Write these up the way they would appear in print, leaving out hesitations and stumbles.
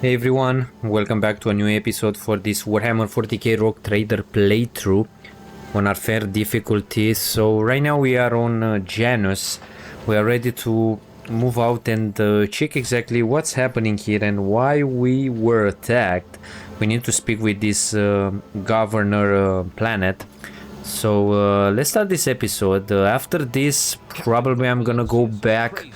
Hey everyone, welcome back to a new episode for this Warhammer 40k Rogue Trader playthrough on our fair difficulty. So right now we are on Janus. We are ready to move out and check exactly what's happening here and why we were attacked. We need to speak with this governor planet. So let's start this episode. After this, probably I'm gonna go back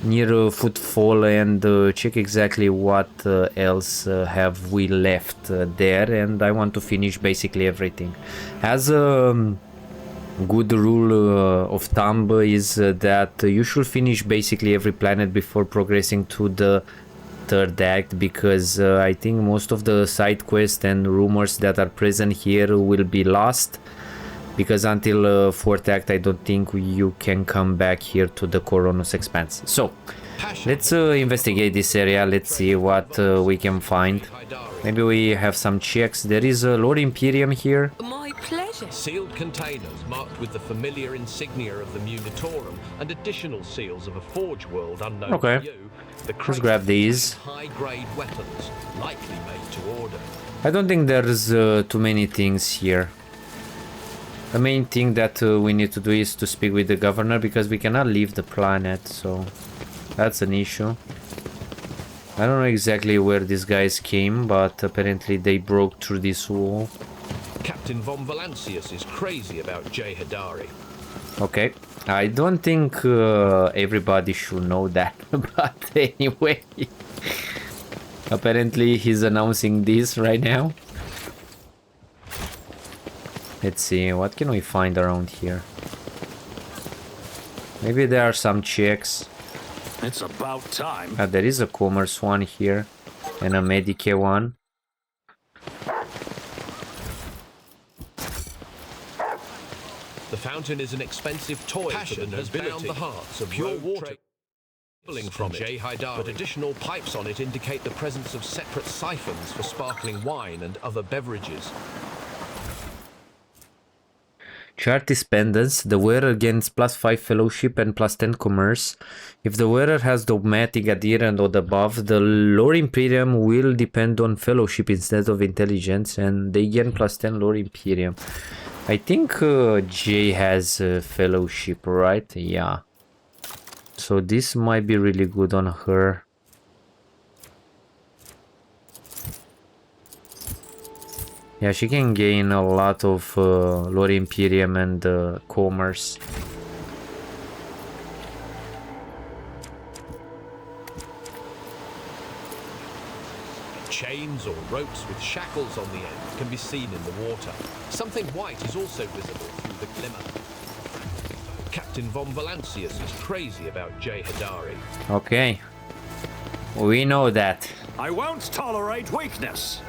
near Footfall and check exactly what else have we left there, and I want to finish basically everything. As a good rule of thumb is that you should finish basically every planet before progressing to the third act, because I think most of the side quests and rumors that are present here will be lost, because until fourth act I don't think you can come back here to the Koronus Expanse. So let's investigate this area. Let's see what we can find. Maybe we have some checks. There is a Lord Imperium here. My pleasure. Sealed containers marked with the familiar insignia of the Munitorum and additional seals of a forge world unknown to you. Let's grab these. High-grade weapons, likely made to order. I don't think there's too many things here. The main thing that we need to do is to speak with the governor, because we cannot leave the planet, so that's an issue. I don't know exactly where these guys came, but apparently they broke through this wall. Captain von Valancius is crazy about Jay Hadari. Okay, I don't think everybody should know that, but anyway, apparently he's announcing this right now. Let's see, what can we find around here? Maybe there are some checks. It's about time. There is a commerce one here and a Medicare one. The fountain is an expensive toy. Passion has bound the hearts of pure water from Jay Haidari, but additional pipes on it indicate the presence of separate siphons for sparkling wine and other beverages. Chartis pendants. The wearer gains +5 fellowship and +10 commerce. If the wearer has dogmatic, adherent or above, the Lord Imperium will depend on fellowship instead of intelligence, and they gain +10 Lord Imperium. I think Jay has fellowship, right? Yeah. So this might be really good on her. Yeah, she can gain a lot of Lord Imperium and commerce. Chains or ropes with shackles on the end can be seen in the water. Something white is also visible through the glimmer. Captain von Valancius is crazy about Jay Hadari. Okay, we know that. I won't tolerate weakness.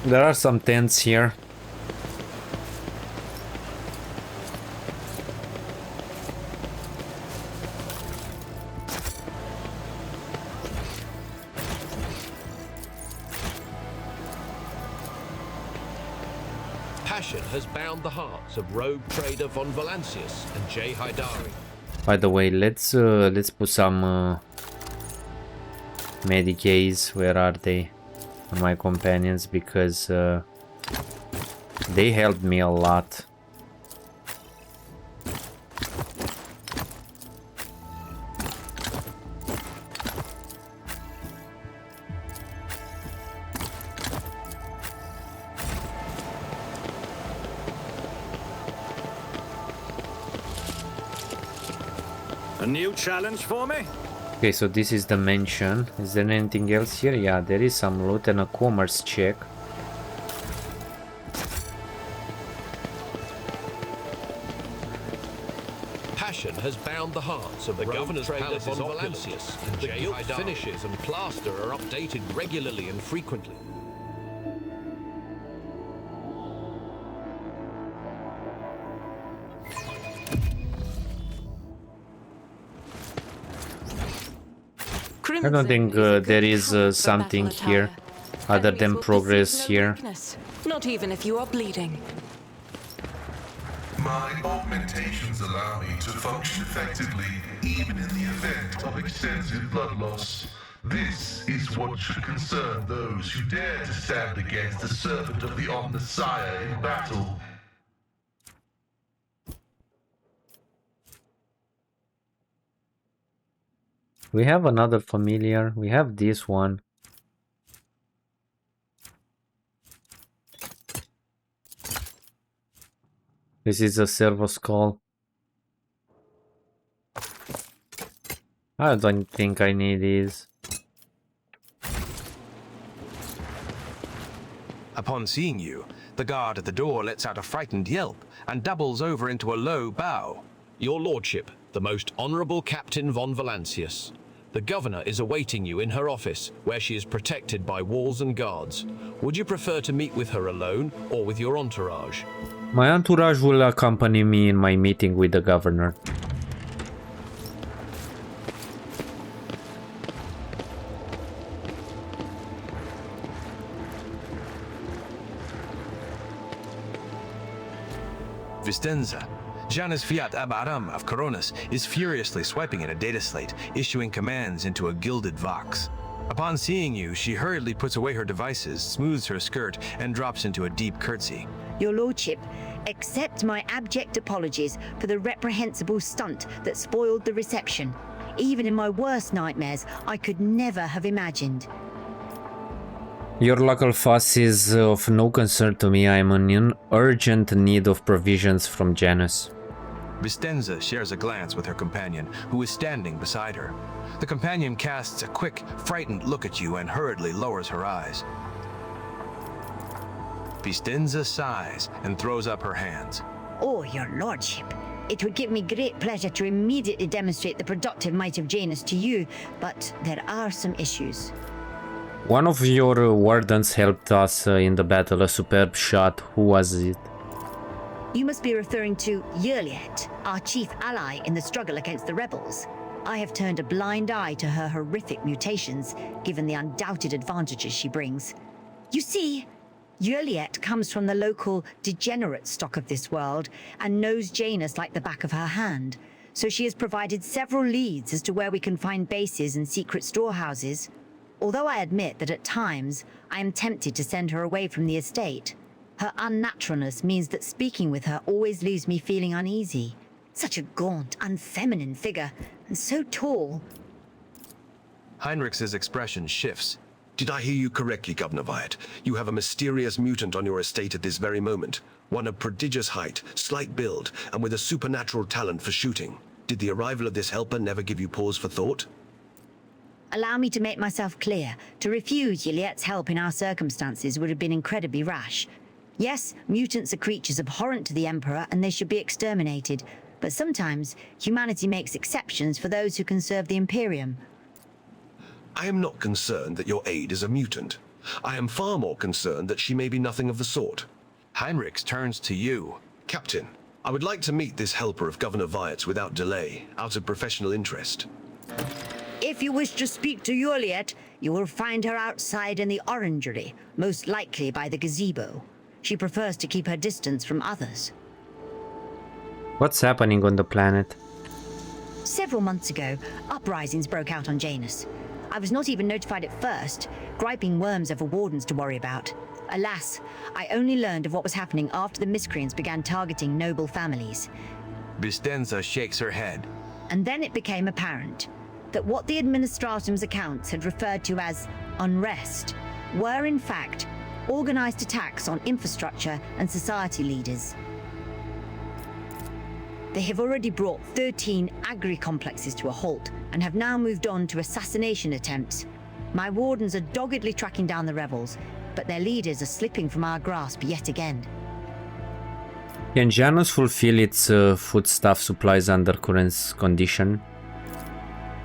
There are some tents here. Passion has bound the hearts of rogue trader von Valancius and Jay Haidari. By the way, let's put some Medicays. Where are they? My companions, because they helped me a lot. A new challenge for me? Okay, so this is the mansion. Is there anything else here? Yeah, there is some loot and a commerce check. Passion has bound the hearts of the governor's palace von Valancius, and the gilt finishes and plaster are updated regularly and frequently. I don't think there is something here other than progress here. Not even if you are bleeding. My augmentations allow me to function effectively, even in the event of extensive blood loss. This is what should concern those who dare to stand against the servant of the Omnissiah in battle. We have another familiar. We have this one. This is a servo skull. I don't think I need these. Upon seeing you, the guard at the door lets out a frightened yelp and doubles over into a low bow. Your lordship, the most honorable Captain von Valancius. The governor is awaiting you in her office, where she is protected by walls and guards. Would you prefer to meet with her alone or with your entourage? My entourage will accompany me in my meeting with the governor. Vistenza. Janus Fiat Ab Aram of Koronus is furiously swiping at a data slate, issuing commands into a gilded vox. Upon seeing you, she hurriedly puts away her devices, smooths her skirt, and drops into a deep curtsy. Your lordship, accept my abject apologies for the reprehensible stunt that spoiled the reception. Even in my worst nightmares, I could never have imagined. Your local fuss is of no concern to me. I am in urgent need of provisions from Janus. Vistenza shares a glance with her companion, who is standing beside her. The companion casts a quick, frightened look at you and hurriedly lowers her eyes. Vistenza sighs and throws up her hands. Oh, your lordship, it would give me great pleasure to immediately demonstrate the productive might of Janus to you, but there are some issues. One of your wardens helped us in the battle, a superb shot. Who was it? You must be referring to Juliet, our chief ally in the struggle against the rebels. I have turned a blind eye to her horrific mutations, given the undoubted advantages she brings. You see, Juliet comes from the local degenerate stock of this world and knows Janus like the back of her hand, so she has provided several leads as to where we can find bases and secret storehouses. Although I admit that at times I am tempted to send her away from the estate. Her unnaturalness means that speaking with her always leaves me feeling uneasy. Such a gaunt, unfeminine figure, and so tall. Heinrich's expression shifts. Did I hear you correctly, Governor Wyatt? You have a mysterious mutant on your estate at this very moment. One of prodigious height, slight build, and with a supernatural talent for shooting. Did the arrival of this helper never give you pause for thought? Allow me to make myself clear. To refuse Juliet's help in our circumstances would have been incredibly rash. Yes, mutants are creatures abhorrent to the Emperor and they should be exterminated. But sometimes humanity makes exceptions for those who can serve the Imperium. I am not concerned that your aide is a mutant. I am far more concerned that she may be nothing of the sort. Heinrich turns to you. Captain, I would like to meet this helper of Governor Wyatt's without delay, out of professional interest. If you wish to speak to Juliet, you will find her outside in the orangery, most likely by the gazebo. She prefers to keep her distance from others. What's happening on the planet? Several months ago, uprisings broke out on Janus. I was not even notified at first, griping worms over wardens to worry about. Alas, I only learned of what was happening after the miscreants began targeting noble families. Vistenza shakes her head. And then it became apparent that what the Administratum's accounts had referred to as unrest were in fact organized attacks on infrastructure and society leaders. They have already brought 13 agri-complexes to a halt and have now moved on to assassination attempts. My wardens are doggedly tracking down the rebels, but their leaders are slipping from our grasp yet again. Can Janus fulfill its foodstuff supplies under current condition?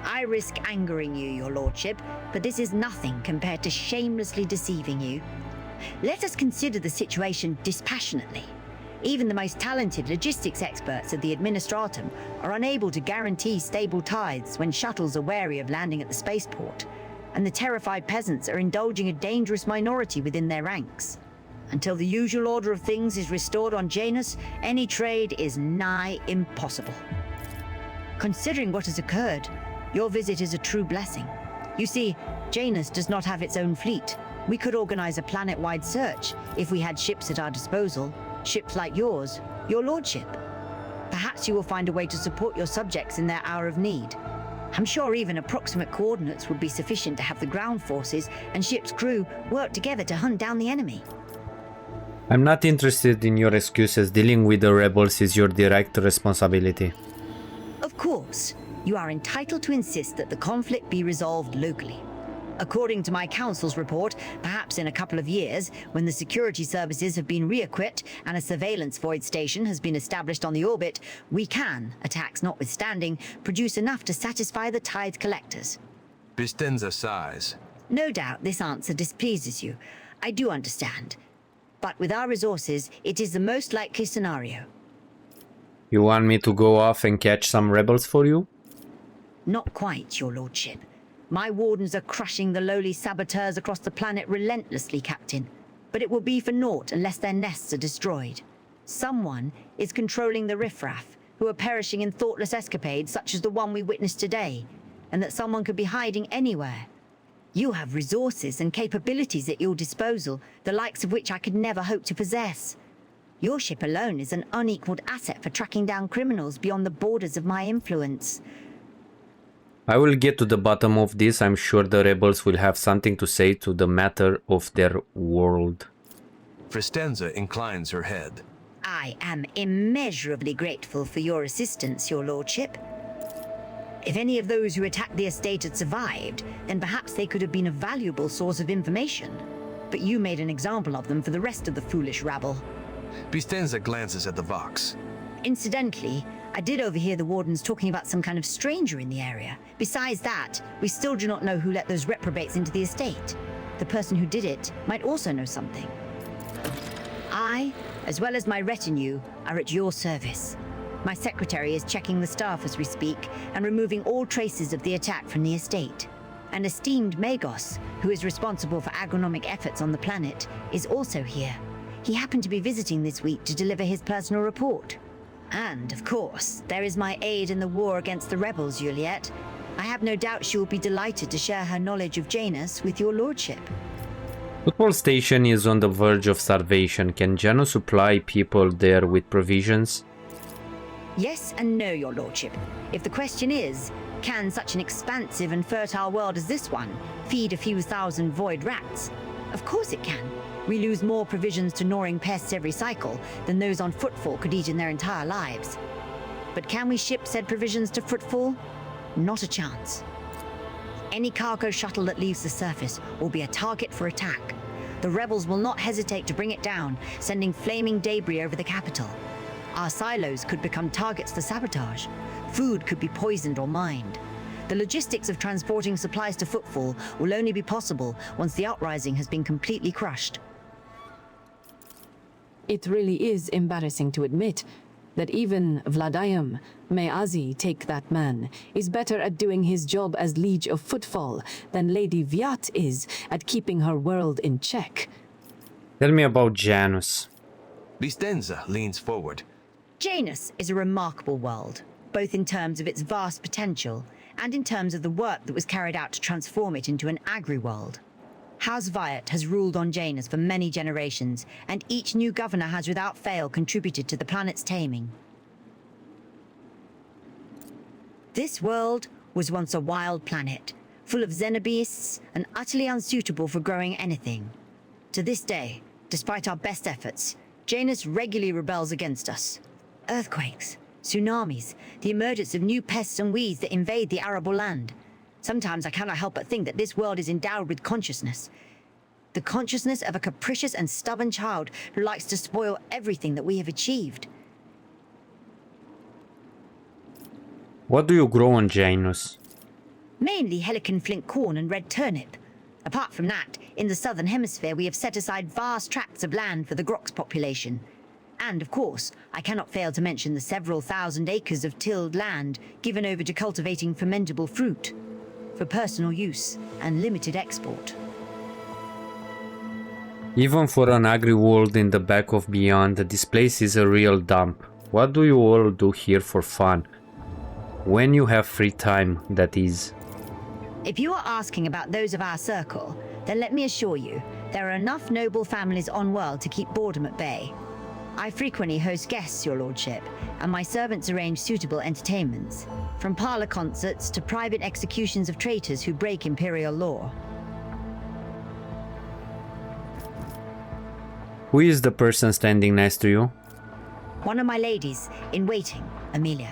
I risk angering you, your lordship, but this is nothing compared to shamelessly deceiving you. Let us consider the situation dispassionately. Even the most talented logistics experts at the Administratum are unable to guarantee stable tides when shuttles are wary of landing at the spaceport, and the terrified peasants are indulging a dangerous minority within their ranks. Until the usual order of things is restored on Janus, any trade is nigh impossible. Considering what has occurred, your visit is a true blessing. You see, Janus does not have its own fleet. We could organize a planet-wide search if we had ships at our disposal, ships like yours, your lordship. Perhaps you will find a way to support your subjects in their hour of need. I'm sure even approximate coordinates would be sufficient to have the ground forces and ship's crew work together to hunt down the enemy. I'm not interested in your excuses. Dealing with the rebels is your direct responsibility. Of course, you are entitled to insist that the conflict be resolved locally. According to my council's report, perhaps in a couple of years, when the security services have been re-equipped and a surveillance void station has been established on the orbit, we can, attacks notwithstanding, produce enough to satisfy the tithe collectors. Bistenza sighs. No doubt this answer displeases you. I do understand. But with our resources, it is the most likely scenario. You want me to go off and catch some rebels for you? Not quite, your lordship. My wardens are crushing the lowly saboteurs across the planet relentlessly, Captain. But it will be for naught unless their nests are destroyed. Someone is controlling the riffraff, who are perishing in thoughtless escapades such as the one we witnessed today, and that someone could be hiding anywhere. You have resources and capabilities at your disposal, the likes of which I could never hope to possess. Your ship alone is an unequaled asset for tracking down criminals beyond the borders of my influence. I will get to the bottom of this. I'm sure the rebels will have something to say to the matter of their world. Fristenza inclines her head. I am immeasurably grateful for your assistance, your lordship. If any of those who attacked the estate had survived, then perhaps they could have been a valuable source of information. But you made an example of them for the rest of the foolish rabble. Bistenza glances at the Vox. Incidentally, I did overhear the wardens talking about some kind of stranger in the area. Besides that, we still do not know who let those reprobates into the estate. The person who did it might also know something. I, as well as my retinue, are at your service. My secretary is checking the staff as we speak and removing all traces of the attack from the estate. An esteemed Magos, who is responsible for agronomic efforts on the planet, is also here. He happened to be visiting this week to deliver his personal report. And, of course, there is my aide in the war against the rebels, Juliet. I have no doubt she will be delighted to share her knowledge of Janus with your lordship. Football station is on the verge of starvation. Can Janus supply people there with provisions? Yes and no, your lordship. If the question is, can such an expansive and fertile world as this one feed a few thousand void rats? Of course it can. We lose more provisions to gnawing pests every cycle than those on Footfall could eat in their entire lives. But can we ship said provisions to Footfall? Not a chance. Any cargo shuttle that leaves the surface will be a target for attack. The rebels will not hesitate to bring it down, sending flaming debris over the capital. Our silos could become targets for sabotage. Food could be poisoned or mined. The logistics of transporting supplies to Footfall will only be possible once the uprising has been completely crushed. It really is embarrassing to admit that even Vladimir, may Azi take that man, is better at doing his job as Liege of Footfall than Lady Viat is at keeping her world in check. Tell me about Janus. Bistenza leans forward. Janus is a remarkable world, both in terms of its vast potential and in terms of the work that was carried out to transform it into an agri-world. House Viat has ruled on Janus for many generations, and each new governor has without fail contributed to the planet's taming. This world was once a wild planet, full of xenobeasts and utterly unsuitable for growing anything. To this day, despite our best efforts, Janus regularly rebels against us. Earthquakes, tsunamis, the emergence of new pests and weeds that invade the arable land. Sometimes I cannot help but think that this world is endowed with consciousness. The consciousness of a capricious and stubborn child who likes to spoil everything that we have achieved. What do you grow on Janus? Mainly Helican flint corn and red turnip. Apart from that, in the southern hemisphere we have set aside vast tracts of land for the Grox population. And, of course, I cannot fail to mention the several thousand acres of tilled land given over to cultivating fermentable fruit, for personal use and limited export. Even for an agri world in the back of Beyond, this place is a real dump. What do you all do here for fun? When you have free time, that is. If you are asking about those of our circle, then let me assure you, there are enough noble families on world to keep boredom at bay. I frequently host guests, your lordship, and my servants arrange suitable entertainments, from parlor concerts to private executions of traitors who break imperial law. Who is the person standing next to you? One of my ladies in waiting, Amelia.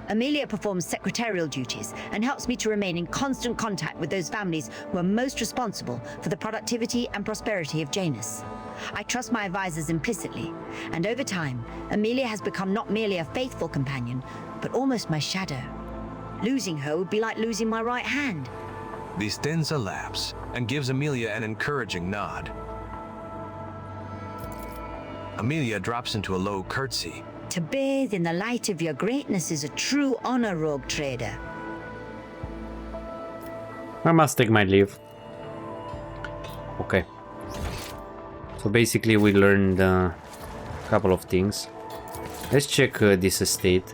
Amelia performs secretarial duties and helps me to remain in constant contact with those families who are most responsible for the productivity and prosperity of Janus. I trust my advisors implicitly, and over time, Amelia has become not merely a faithful companion, but almost my shadow. Losing her would be like losing my right hand. Vistenza laughs and gives Amelia an encouraging nod. Amelia drops into a low curtsy. To bathe in the light of your greatness is a true honor, rogue trader. I must take my leave. Okay. So basically we learned a couple of things. Let's check this estate.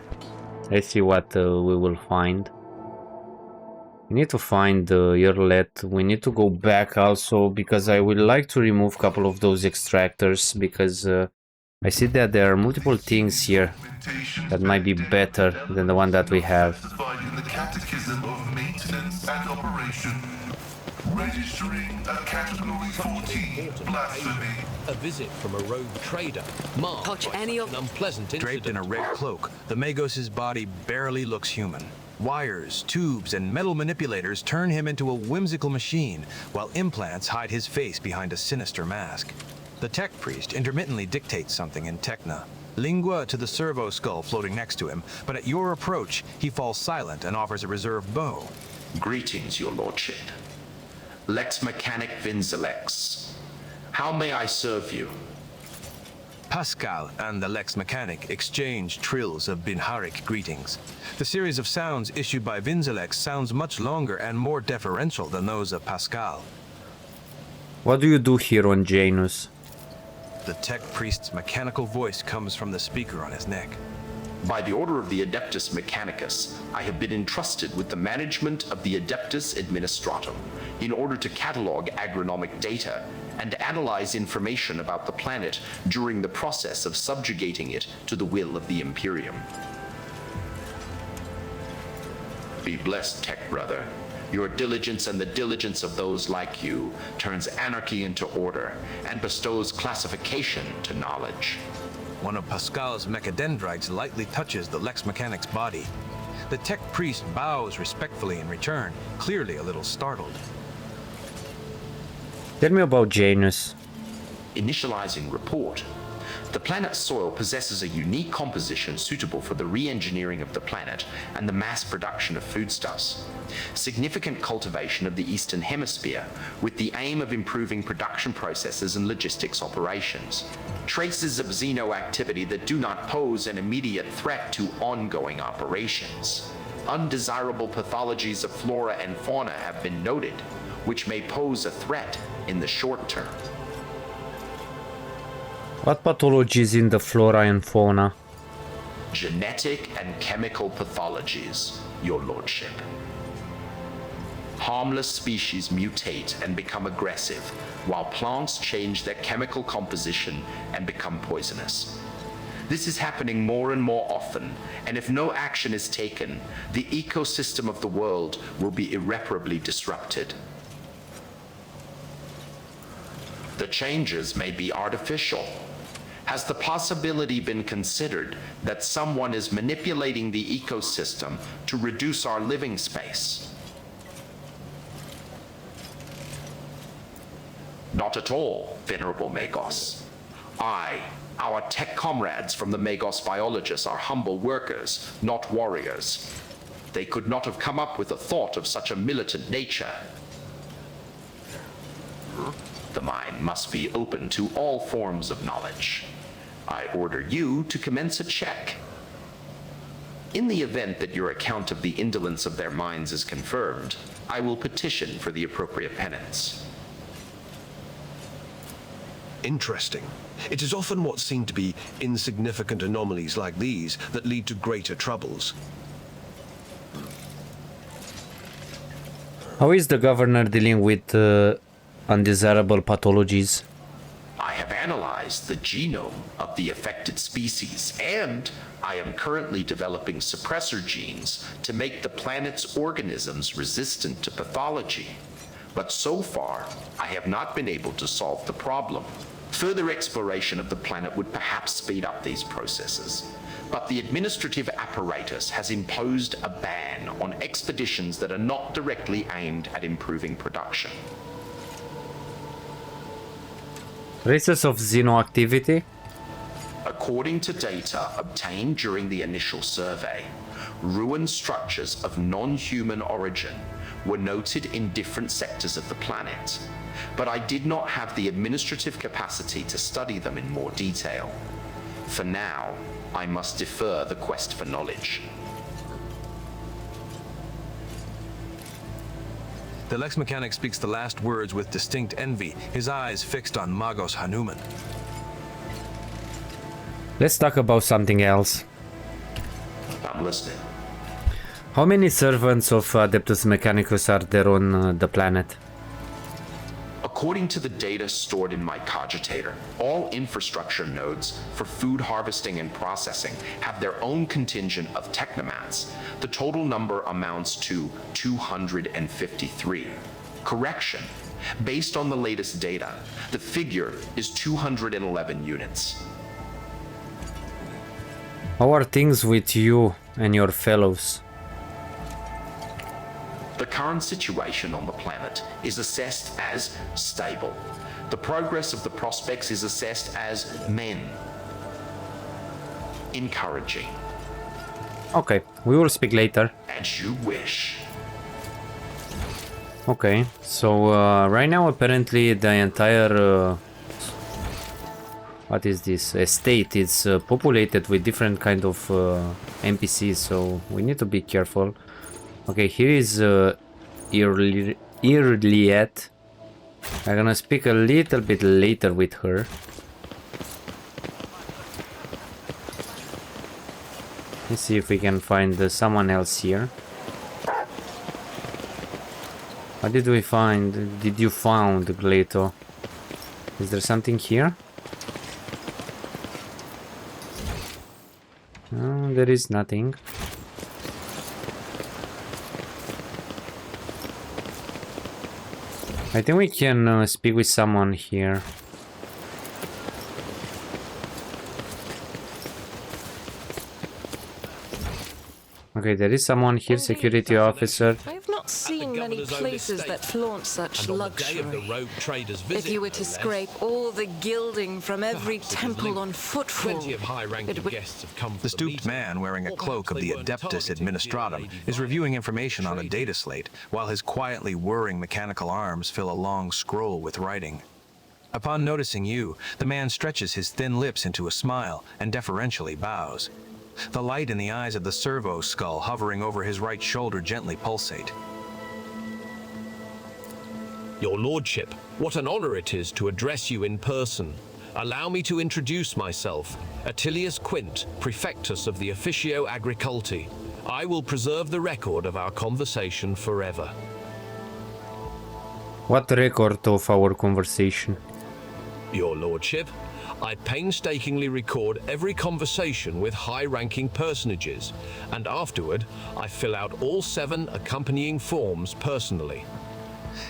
Let's see what we will find. We need to find Earlet. We need to go back also because I would like to remove a couple of those extractors because I see that there are multiple things here that might be better than the one that we have. In the Catechism of Maintenance and Operation, registering a Category 14 blasphemy. A visit from a rogue trader, marked Touch by any such of- an unpleasant incident. Draped in a red cloak, the Magos' body barely looks human. Wires, tubes, and metal manipulators turn him into a whimsical machine, while implants hide his face behind a sinister mask. The tech priest intermittently dictates something in Techna, lingua to the servo skull floating next to him, but at your approach, he falls silent and offers a reserved bow. Greetings, your lordship. Lex Mechanic Vinzelex. How may I serve you? Pascal and the Lex Mechanic exchange trills of Binharic greetings. The series of sounds issued by Vinzelex sounds much longer and more deferential than those of Pascal. What do you do here on Janus? The tech priest's mechanical voice comes from the speaker on his neck. By the order of the Adeptus Mechanicus, I have been entrusted with the management of the Adeptus Administratum in order to catalog agronomic data and analyze information about the planet during the process of subjugating it to the will of the Imperium. Be blessed, tech brother. Your diligence and the diligence of those like you turns anarchy into order and bestows classification to knowledge. One of Pascal's mechadendrites lightly touches the Lex Mechanic's body. The tech priest bows respectfully in return, clearly a little startled. Tell me about Janus. Initializing report. The planet's soil possesses a unique composition suitable for the re-engineering of the planet and the mass production of foodstuffs. Significant cultivation of the Eastern Hemisphere with the aim of improving production processes and logistics operations. Traces of xenoactivity that do not pose an immediate threat to ongoing operations. Undesirable pathologies of flora and fauna have been noted, which may pose a threat in the short term. What pathologies in the flora and fauna? Genetic and chemical pathologies, your lordship. Harmless species mutate and become aggressive, while plants change their chemical composition and become poisonous. This is happening more and more often, and if no action is taken, the ecosystem of the world will be irreparably disrupted. The changes may be artificial. Has the possibility been considered that someone is manipulating the ecosystem to reduce our living space? Not at all, Venerable Magos. Our tech comrades from the Magos biologists are humble workers, not warriors. They could not have come up with a thought of such a militant nature. The mind must be open to all forms of knowledge. I order you to commence a check. In the event that your account of the indolence of their minds is confirmed, I will petition for the appropriate penance. Interesting. It is often what seem to be insignificant anomalies like these that lead to greater troubles. How is the governor dealing with undesirable pathologies? I have analyzed the genome of the affected species, and I am currently developing suppressor genes to make the planet's organisms resistant to pathology. But so far, I have not been able to solve the problem. Further exploration of the planet would perhaps speed up these processes. But the administrative apparatus has imposed a ban on expeditions that are not directly aimed at improving production. Traces of xenoactivity? According to data obtained during the initial survey, ruined structures of non-human origin were noted in different sectors of the planet, but I did not have the administrative capacity to study them in more detail. For now, I must defer the quest for knowledge. The Lex mechanic speaks the last words with distinct envy, his eyes fixed on Magos Hanuman. Let's talk about something else. I'm listening. How many servants of Adeptus Mechanicus are there on the planet? According to the data stored in my cogitator, all infrastructure nodes for food harvesting and processing have their own contingent of technomats. The total number amounts to 253. Correction. Based on the latest data, the figure is 211 units. How are things with you and your fellows? The current situation on the planet is assessed as stable. The progress of the prospects is assessed as encouraging. Okay, we will speak later. As you wish. Okay, so right now apparently the entire what is this estate is populated with different kind of NPCs, so we need to be careful. Okay, here is Irliet. I'm gonna speak a little bit later with her. Let's see if we can find someone else here. What did we find? Did you found, Gleto? Is there something here? No, there is nothing. I think we can speak with someone here. Okay, there is someone here, security officer. I have not seen many places that flaunt such luxury. If you were to scrape all the gilding from every temple on footfall, it would... The stooped man wearing a cloak of the Adeptus Administratum is reviewing information on a data slate, while his quietly whirring mechanical arms fill a long scroll with writing. Upon noticing you, the man stretches his thin lips into a smile and deferentially bows. The light in the eyes of the servo skull hovering over his right shoulder gently pulsate. Your Lordship, what an honor it is to address you in person. Allow me to introduce myself, Attilius Quint, Prefectus of the Officio Agriculti. I will preserve the record of our conversation forever. What record of our conversation? Your Lordship, I painstakingly record every conversation with high-ranking personages, and afterward, I fill out all 7 accompanying forms personally.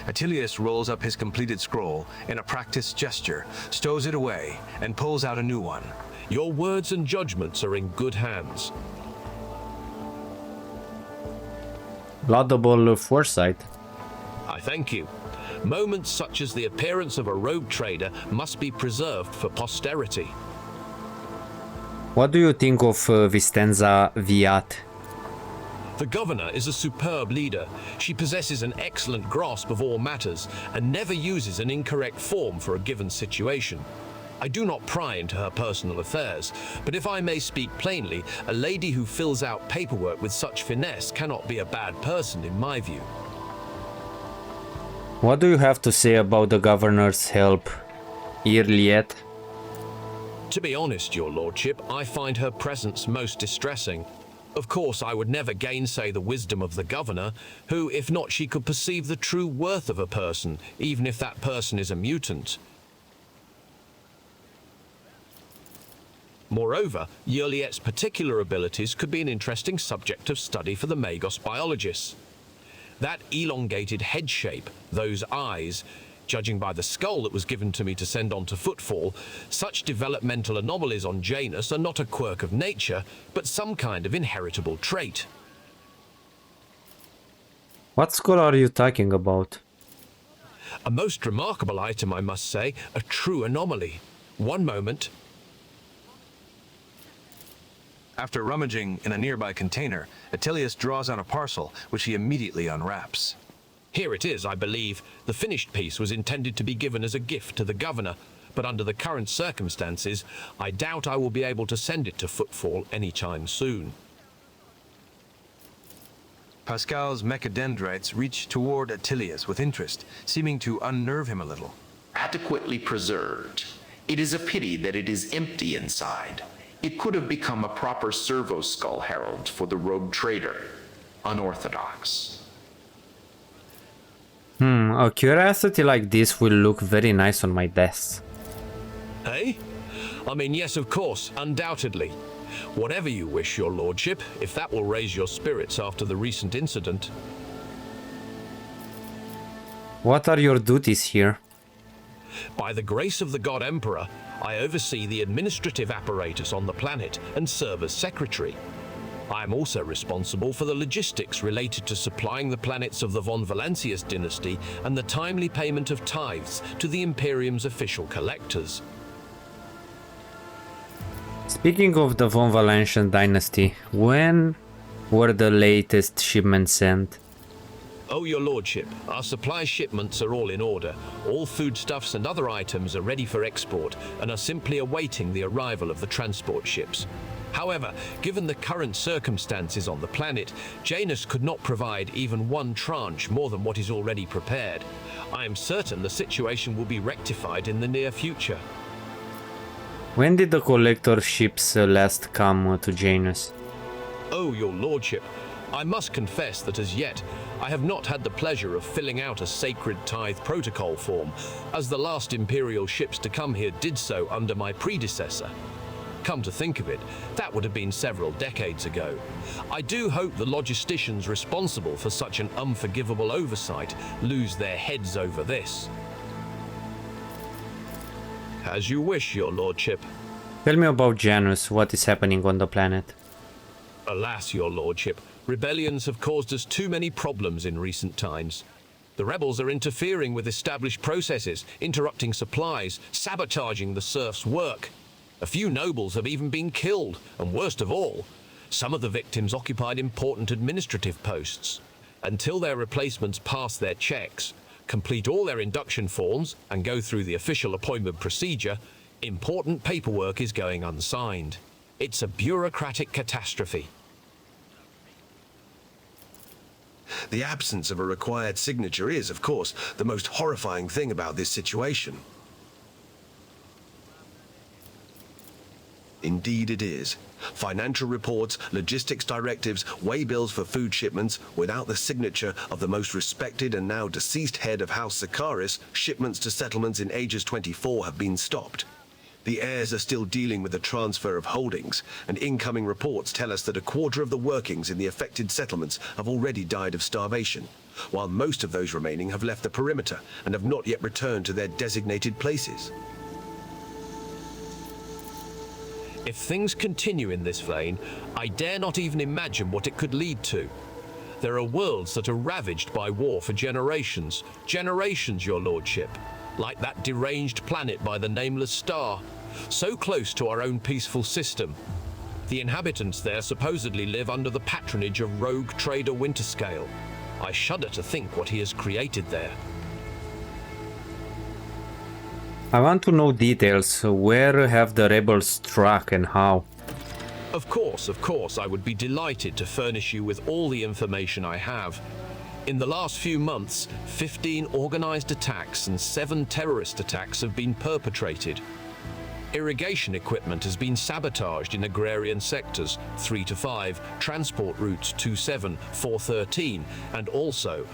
Attilius rolls up his completed scroll in a practiced gesture, stows it away, and pulls out a new one. Your words and judgments are in good hands. Laudable foresight. I thank you. Moments such as the appearance of a rogue trader must be preserved for posterity. What do you think of Vistenza Viat? The governor is a superb leader. She possesses an excellent grasp of all matters and never uses an incorrect form for a given situation. I do not pry into her personal affairs, but if I may speak plainly, a lady who fills out paperwork with such finesse cannot be a bad person in my view. What do you have to say about the governor's help? Irliet. To be honest, your lordship, I find her presence most distressing. Of course, I would never gainsay the wisdom of the governor, who, if not, she could perceive the true worth of a person, even if that person is a mutant. Moreover, Yerliet's particular abilities could be an interesting subject of study for the Magos biologists. That elongated head shape, those eyes, judging by the skull that was given to me to send on to Footfall, such developmental anomalies on Janus are not a quirk of nature, but some kind of inheritable trait. What skull are you talking about? A most remarkable item, I must say, a true anomaly. One moment. After rummaging in a nearby container, Attilius draws out a parcel, which he immediately unwraps. Here it is, I believe. The finished piece was intended to be given as a gift to the governor, but under the current circumstances, I doubt I will be able to send it to Footfall anytime soon. Pascal's mechadendrites reach toward Attilius with interest, seeming to unnerve him a little. Adequately preserved. It is a pity that it is empty inside. It could have become a proper servo skull herald for the rogue trader. Unorthodox. A curiosity like this will look very nice on my desk. Eh? I mean, yes, of course, undoubtedly. Whatever you wish, your lordship, if that will raise your spirits after the recent incident. What are your duties here? By the grace of the God Emperor, I oversee the administrative apparatus on the planet and serve as secretary. I am also responsible for the logistics related to supplying the planets of the von Valancius dynasty and the timely payment of tithes to the Imperium's official collectors. Speaking of the von Valancian dynasty, when were the latest shipments sent? Oh, your lordship, our supply shipments are all in order. All foodstuffs and other items are ready for export and are simply awaiting the arrival of the transport ships. However, given the current circumstances on the planet, Janus could not provide even one tranche more than what is already prepared. I am certain the situation will be rectified in the near future. When did the collector ships last come to Janus? Oh, your lordship, I must confess that as yet, I have not had the pleasure of filling out a sacred tithe protocol form, as the last Imperial ships to come here did so under my predecessor. Come to think of it, that would have been several decades ago. I do hope the logisticians responsible for such an unforgivable oversight lose their heads over this. As you wish, your lordship. Tell me about Janus, what is happening on the planet? Alas, your lordship, rebellions have caused us too many problems in recent times. The rebels are interfering with established processes, interrupting supplies, sabotaging the serfs' work. A few nobles have even been killed, and worst of all, some of the victims occupied important administrative posts. Until their replacements pass their checks, complete all their induction forms, and go through the official appointment procedure, important paperwork is going unsigned. It's a bureaucratic catastrophe. The absence of a required signature is, of course, the most horrifying thing about this situation. Indeed it is. Financial reports, logistics directives, waybills for food shipments, without the signature of the most respected and now deceased head of House Sakaris, shipments to settlements in Aegis 24 have been stopped. The heirs are still dealing with the transfer of holdings, and incoming reports tell us that a quarter of the workings in the affected settlements have already died of starvation, while most of those remaining have left the perimeter and have not yet returned to their designated places. If things continue in this vein, I dare not even imagine what it could lead to. There are worlds that are ravaged by war for generations. Generations, your lordship. Like that deranged planet by the nameless star. So close to our own peaceful system. The inhabitants there supposedly live under the patronage of rogue trader Winterscale. I shudder to think what he has created there. I want to know details. Where have the rebels struck and how? Of course, I would be delighted to furnish you with all the information I have. In the last few months, 15 organized attacks and 7 terrorist attacks have been perpetrated. Irrigation equipment has been sabotaged in agrarian sectors 3 to 5, transport routes 27, 413, and also...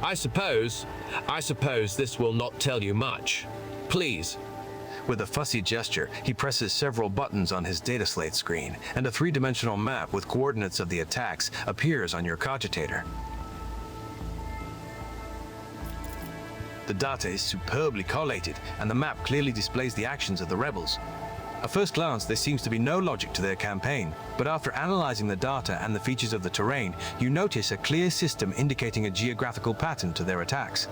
I suppose this will not tell you much. Please. With a fussy gesture, he presses several buttons on his data slate screen, and a 3-dimensional map with coordinates of the attacks appears on your cogitator. The data is superbly collated, and the map clearly displays the actions of the rebels. At first glance, there seems to be no logic to their campaign, but after analyzing the data and the features of the terrain, you notice a clear system indicating a geographical pattern to their attacks.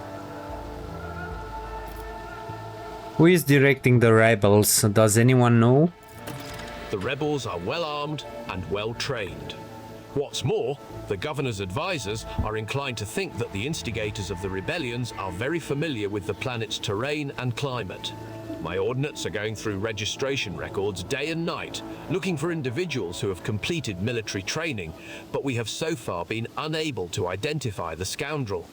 Who is directing the rebels? Does anyone know? The rebels are well armed and well trained. What's more, the governor's advisors are inclined to think that the instigators of the rebellions are very familiar with the planet's terrain and climate. My ordnance are going through registration records day and night, looking for individuals who have completed military training, but we have so far been unable to identify the scoundrel.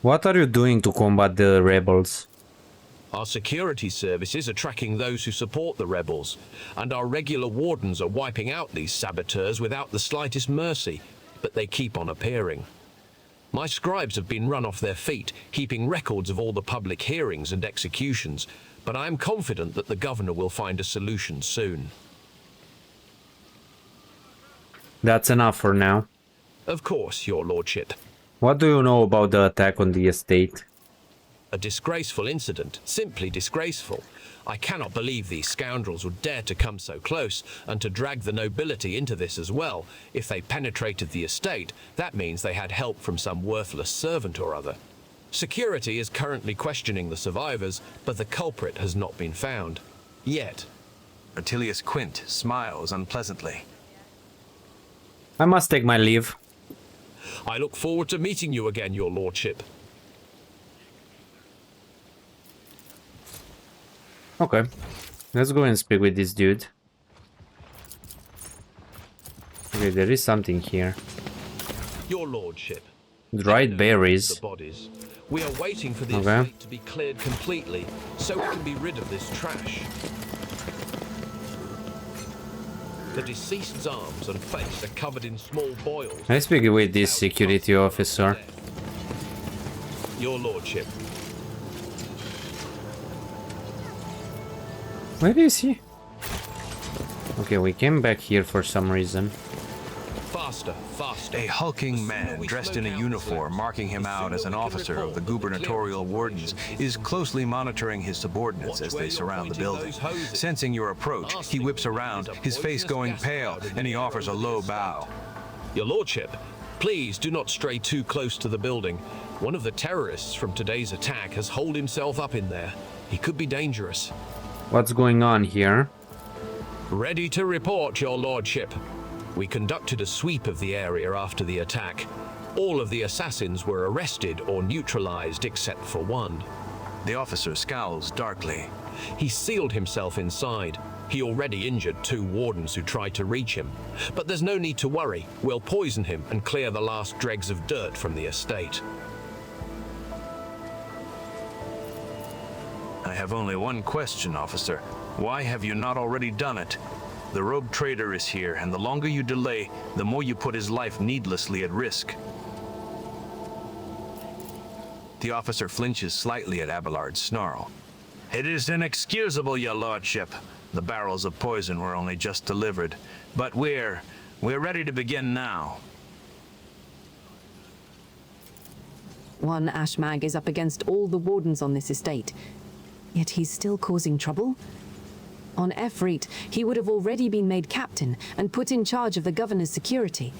What are you doing to combat the rebels? Our security services are tracking those who support the rebels, and our regular wardens are wiping out these saboteurs without the slightest mercy, but they keep on appearing. My scribes have been run off their feet, keeping records of all the public hearings and executions, but I am confident that the governor will find a solution soon. That's enough for now. Of course, your lordship. What do you know about the attack on the estate? A disgraceful incident, simply disgraceful. I cannot believe these scoundrels would dare to come so close and to drag the nobility into this as well. If they penetrated the estate, that means they had help from some worthless servant or other. Security is currently questioning the survivors, but the culprit has not been found. Yet. Rutilius Quint smiles unpleasantly. I must take my leave. I look forward to meeting you again, your lordship. Okay, let's go and speak with this dude. Okay, there is something here. Your lordship. Dried berries. The bodies. We are waiting for the Okay. estate to be cleared completely, so we can be rid of this trash. The deceased's arms and face are covered in small boils. I speak with this security officer. Your lordship. Where is he? Okay, we came back here for some reason. Faster, faster. A hulking man dressed in a uniform marking him out as an officer of the gubernatorial wardens is closely monitoring his subordinates as they surround the building. Sensing your approach, he whips around, his face going pale, and he offers a low bow. Your lordship, please do not stray too close to the building. One of the terrorists from today's attack has holed himself up in there. He could be dangerous. What's going on here? Ready to report, your lordship. We conducted a sweep of the area after the attack. All of the assassins were arrested or neutralized except for one. The officer scowls darkly. He sealed himself inside. He already injured 2 wardens who tried to reach him. But there's no need to worry. We'll poison him and clear the last dregs of dirt from the estate. I have only one question, officer. Why have you not already done it? The rogue trader is here, and the longer you delay, the more you put his life needlessly at risk. The officer flinches slightly at Abelard's snarl. It is inexcusable, your lordship. The barrels of poison were only just delivered. But we're ready to begin now. One Ashmag is up against all the wardens on this estate. Yet he's still causing trouble? On Efreet, he would have already been made captain and put in charge of the governor's security.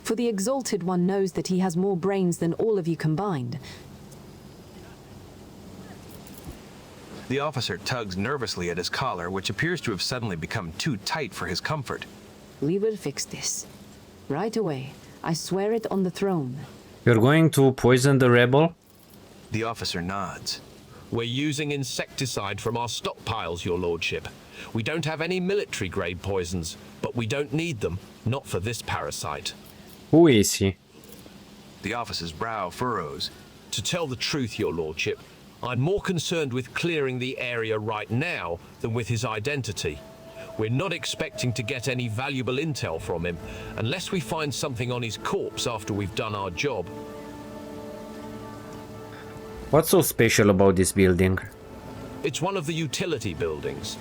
For the Exalted One knows that he has more brains than all of you combined. The officer tugs nervously at his collar, which appears to have suddenly become too tight for his comfort. We will fix this. Right away. I swear it on the throne. You're going to poison the rebel? The officer nods. We're using insecticide from our stockpiles, your lordship. We don't have any military-grade poisons, But we don't need them, not for this parasite. Who is he? The officer's brow furrows. To tell the truth, your lordship, I'm more concerned with clearing the area right now than with his identity. We're not expecting to get any valuable intel from him, unless we find something on his corpse after we've done our job. What's so special about this building? It's one of the utility buildings.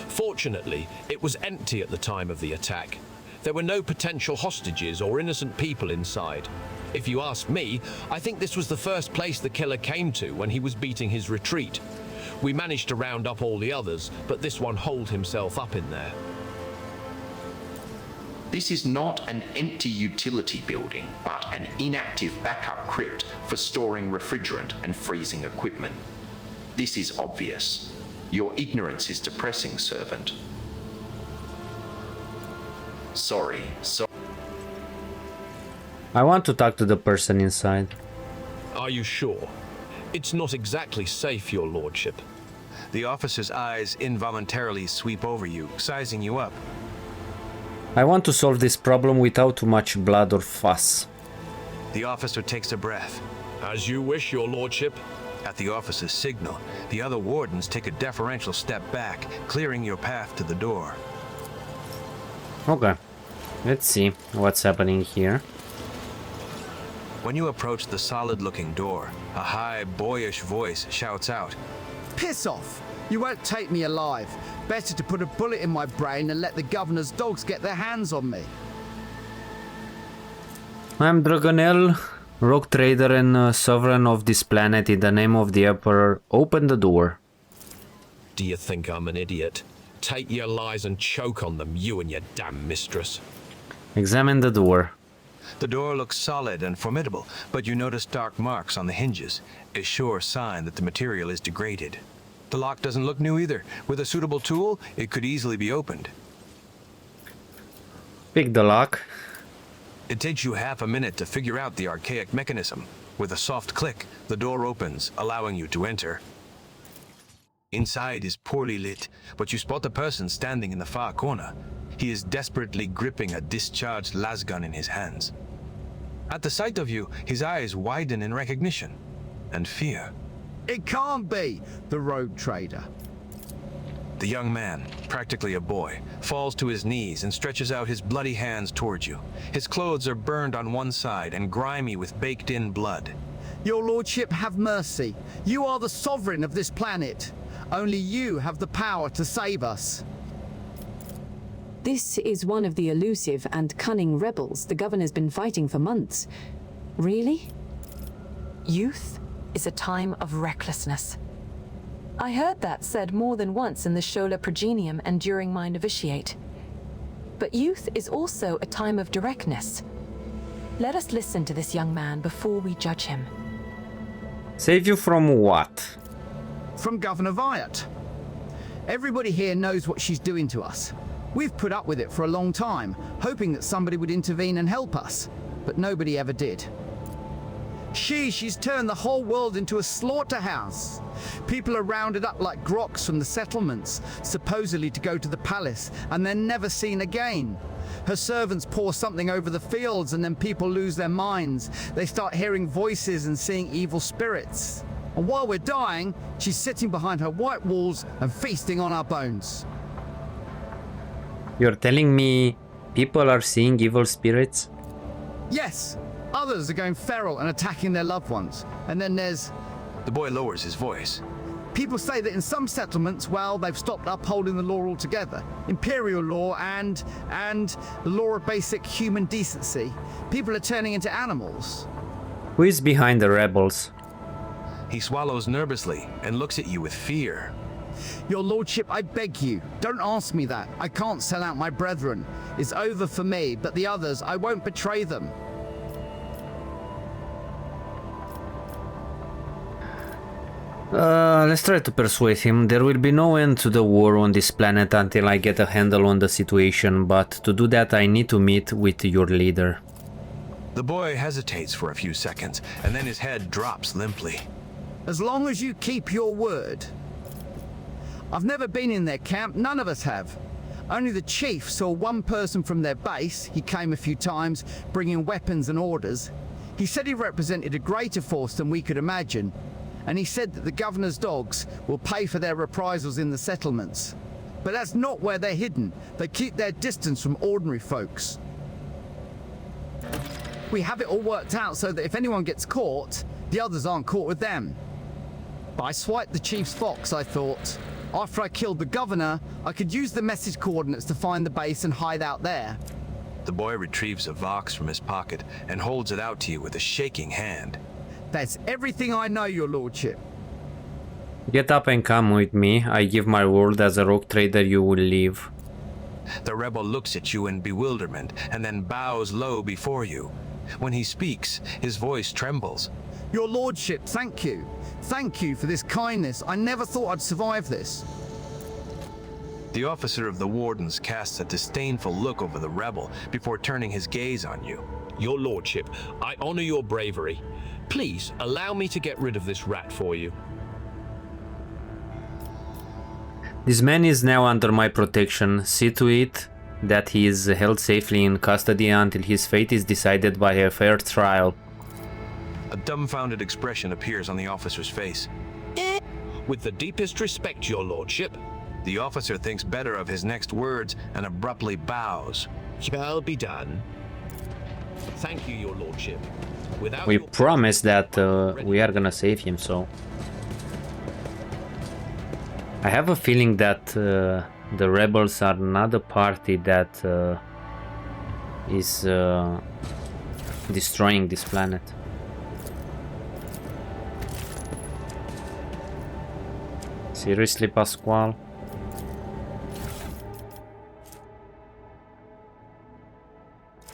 Fortunately, it was empty at the time of the attack. There were no potential hostages or innocent people inside. If you ask me, I think this was the first place the killer came to when he was beating his retreat. We managed to round up all the others, but this one holed himself up in there. This is not an empty utility building, but an inactive backup crypt for storing refrigerant and freezing equipment. This is obvious. Your ignorance is depressing, servant. Sorry. I want to talk to the person inside. Are you sure? It's not exactly safe, your lordship. The officer's eyes involuntarily sweep over you, sizing you up. I want to solve this problem without too much blood or fuss. The officer takes a breath. As you wish, your lordship. At the officer's signal, the other wardens take a deferential step back, clearing your path to the door. Okay, let's see what's happening here. When you approach the solid-looking door, a high, boyish voice shouts out, "Piss off! You won't take me alive. Better to put a bullet in my brain and let the governor's dogs get their hands on me." I'm Dragonel, rogue trader and sovereign of this planet. In the name of the Emperor, open the door. Do you think I'm an idiot? Take your lies and choke on them, you and your damn mistress. Examine the door. The door looks solid and formidable, but you notice dark marks on the hinges, a sure sign that the material is degraded. The lock doesn't look new either. With a suitable tool, it could easily be opened. Pick the lock. It takes you half a minute to figure out the archaic mechanism. With a soft click, the door opens, allowing you to enter. Inside is poorly lit, but you spot a person standing in the far corner. He is desperately gripping a discharged lasgun in his hands. At the sight of you, his eyes widen in recognition and fear. "It can't be the rogue trader." The young man, practically a boy, falls to his knees and stretches out his bloody hands towards you. His clothes are burned on one side and grimy with baked-in blood. "Your lordship, have mercy. You are the sovereign of this planet. Only you have the power to save us." This is one of the elusive and cunning rebels the governor's been fighting for months. Really? Youth is a time of recklessness. I heard that said more than once in the Shola Progenium and during my novitiate. But youth is also a time of directness. Let us listen to this young man before we judge him. Save you from what? From Governor Viat. Everybody here knows what she's doing to us. We've put up with it for a long time, hoping that somebody would intervene and help us, but nobody ever did. She's turned the whole world into a slaughterhouse. People are rounded up like groks from the settlements, supposedly to go to the palace, and they're never seen again. Her servants pour something over the fields, and then people lose their minds. They start hearing voices and seeing evil spirits. And while we're dying, she's sitting behind her white walls and feasting on our bones. You're telling me people are seeing evil spirits? Yes, others are going feral and attacking their loved ones. And then there's... The boy lowers his voice. People say that in some settlements, well, they've stopped upholding the law altogether. Imperial law and the law of basic human decency. People are turning into animals. Who is behind the rebels? He swallows nervously and looks at you with fear. Your lordship, I beg you, don't ask me that. I can't sell out my brethren. It's over for me, but the others, I won't betray them. Let's try to persuade him. There will be no end to the war on this planet until I get a handle on the situation, but to do that I need to meet with your leader. The boy hesitates for a few seconds, and then his head drops limply. As long as you keep your word. I've never been in their camp, none of us have. Only the chief saw one person from their base. He came a few times, bringing weapons and orders. He said he represented a greater force than we could imagine, and he said that the governor's dogs will pay for their reprisals in the settlements. But that's not where they're hidden. They keep their distance from ordinary folks. We have it all worked out so that if anyone gets caught, the others aren't caught with them. But I swiped the chief's fox, I thought. After I killed the governor, I could use the message coordinates to find the base and hide out there. The boy retrieves a vox from his pocket and holds it out to you with a shaking hand. That's everything I know, your lordship. Get up and come with me. I give my word as a rogue trader you will leave. The rebel looks at you in bewilderment and then bows low before you. When he speaks, his voice trembles. Your lordship, thank you. Thank you for this kindness. I never thought I'd survive this. The officer of the wardens casts a disdainful look over the rebel before turning his gaze on you. Your lordship, I honor your bravery. Please, allow me to get rid of this rat for you. This man is now under my protection. See to it that he is held safely in custody until his fate is decided by a fair trial. A dumbfounded expression appears on the officer's face. With the deepest respect, your lordship. The officer thinks better of his next words and abruptly bows. Shall be done. Thank you, your lordship. Without We your promise that we are gonna save him, so... I have a feeling that the rebels are not a party that is destroying this planet. Seriously, Pasquale?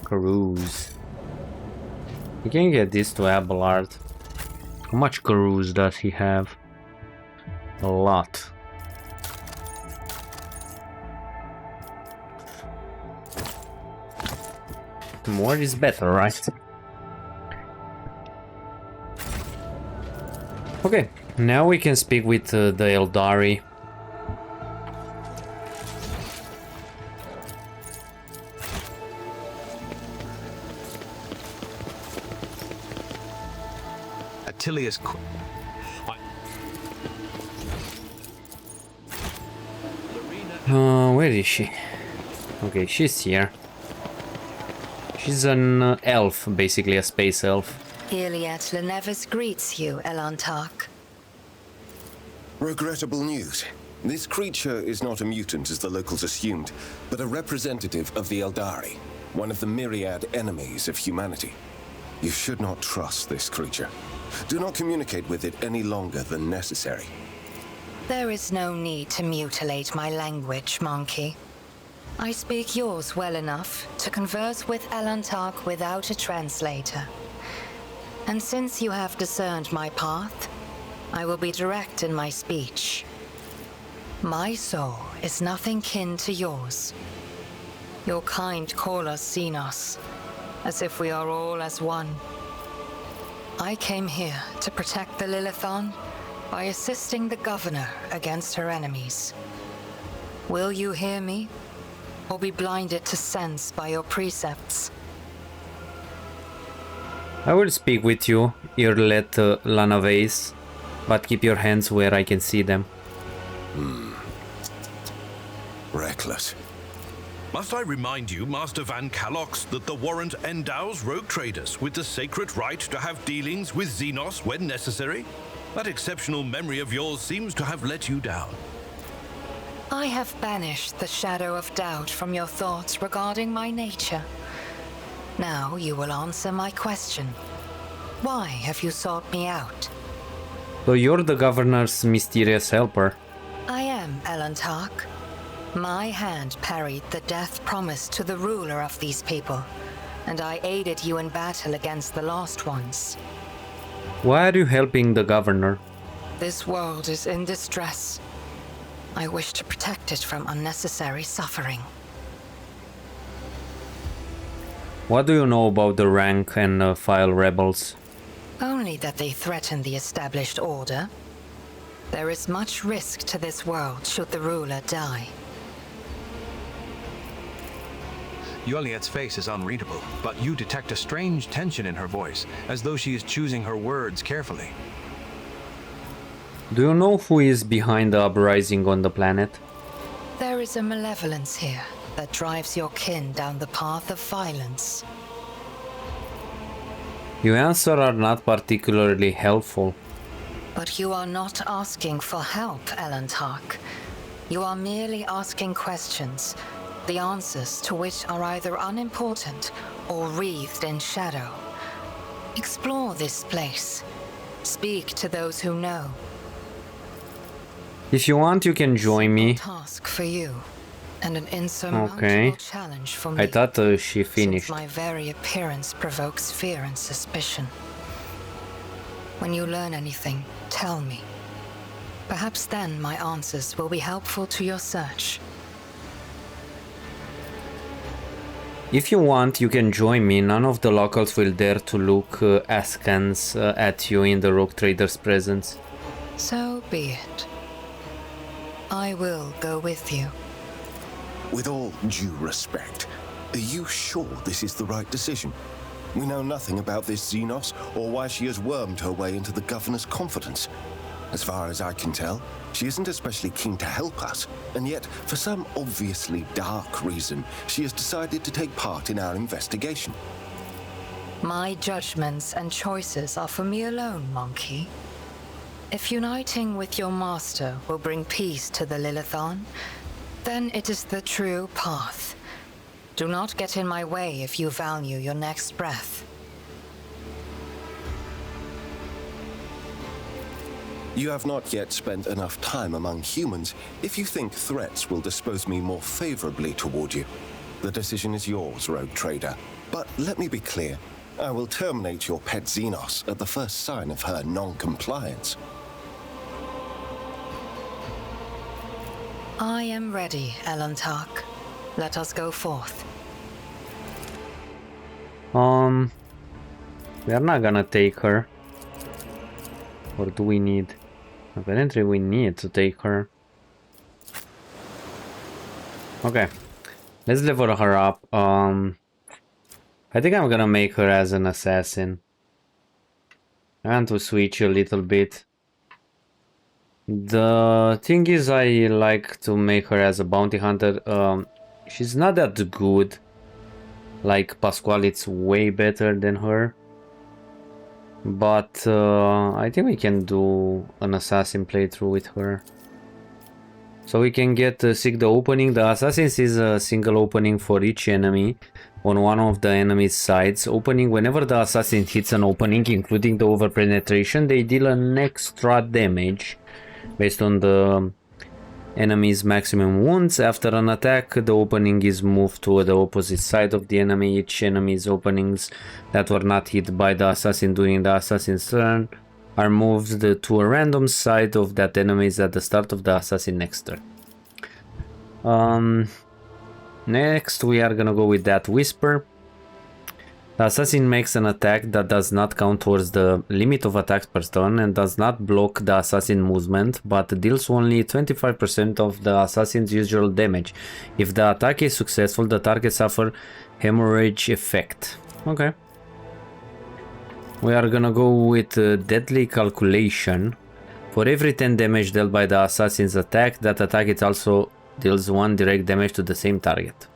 Cruise. You can get this to Abelard. How much cruise does he have? A lot. More is better, right? Okay, now we can speak with the Eldari. Attilius... Where is she? Okay, she's here. She's an elf, basically a space elf. Iliad Lenevis greets you, Elantark. Regrettable news. This creature is not a mutant as the locals assumed, but a representative of the Eldari, one of the myriad enemies of humanity. You should not trust this creature. Do not communicate with it any longer than necessary. There is no need to mutilate my language, monkey. I speak yours well enough to converse with Elantark without a translator. And since you have discerned my path, I will be direct in my speech. My soul is nothing kin to yours. Your kind call us Xenos, as if we are all as one. I came here to protect the Lilithon by assisting the governor against her enemies. Will you hear me? Or be blinded to sense by your precepts? I will speak with you, Irlet Lanaves, but keep your hands where I can see them. Reckless. Must I remind you, Master Van Calox, that the warrant endows rogue traders with the sacred right to have dealings with Xenos when necessary? That exceptional memory of yours seems to have let you down. I have banished the shadow of doubt from your thoughts regarding my nature. Now you will answer my question. Why have you sought me out? So you're the governor's mysterious helper. I am Elantark. My hand parried the death promised to the ruler of these people, and I aided you in battle against the Lost Ones. Why are you helping the governor? This world is in distress. I wish to protect it from unnecessary suffering. What do you know about the rank and file rebels? Only that they threaten the established order. There is much risk to this world should the ruler die. Yuliet's face is unreadable, but you detect a strange tension in her voice, as though she is choosing her words carefully. Do you know who is behind the uprising on the planet? There is a malevolence here that drives your kin down the path of violence. Your answers are not particularly helpful. But you are not asking for help, Elantark. You are merely asking questions, the answers to which are either unimportant or wreathed in shadow. Explore this place. Speak to those who know. If you want, you can join me. Task for you, and an insurmountable challenge for me. I thought she finished. Since my very appearance provokes fear and suspicion. When you learn anything, tell me. Perhaps then my answers will be helpful to your search. If you want, you can join me. None of the locals will dare to look askance at you in the rogue trader's presence. So be it. I will go with you. With all due respect, are you sure this is the right decision? We know nothing about this Xenos or why she has wormed her way into the governor's confidence. As far as I can tell, she isn't especially keen to help us, and yet, for some obviously dark reason, she has decided to take part in our investigation. My judgments and choices are for me alone, Monkey. If uniting with your master will bring peace to the Lilithon, then it is the true path. Do not get in my way if you value your next breath. You have not yet spent enough time among humans if you think threats will dispose me more favorably toward you. The decision is yours, rogue trader. But let me be clear. I will terminate your pet Xenos at the first sign of her non-compliance. I am ready, Elantark. Let us go forth. We are not gonna take her. Or do we need? Apparently we need to take her. Okay. Let's level her up. I think I'm gonna make her as an assassin. I want to switch a little bit. The thing is, I like to make her as a bounty hunter. She's not that good. Like Pasquale, it's way better than her. But I think we can do an assassin playthrough with her. So we can get seek the opening. The assassins is a single opening for each enemy on one of the enemy's sides. Opening whenever the assassin hits an opening, including the overpenetration, they deal an extra damage based on the enemy's maximum wounds. After an attack, the opening is moved to the opposite side of the enemy. Each enemy's openings that were not hit by the assassin during the assassin's turn are moved to a random side of that enemy's at the start of the assassin next turn. Next we are gonna go with that whisper. The assassin makes an attack that does not count towards the limit of attacks per turn and does not block the assassin movement, but deals only 25% of the assassin's usual damage. If the attack is successful, the target suffers hemorrhage effect. Okay. We are gonna go with deadly calculation. For every 10 damage dealt by the assassin's attack, that attack it also deals 1 direct damage to the same target.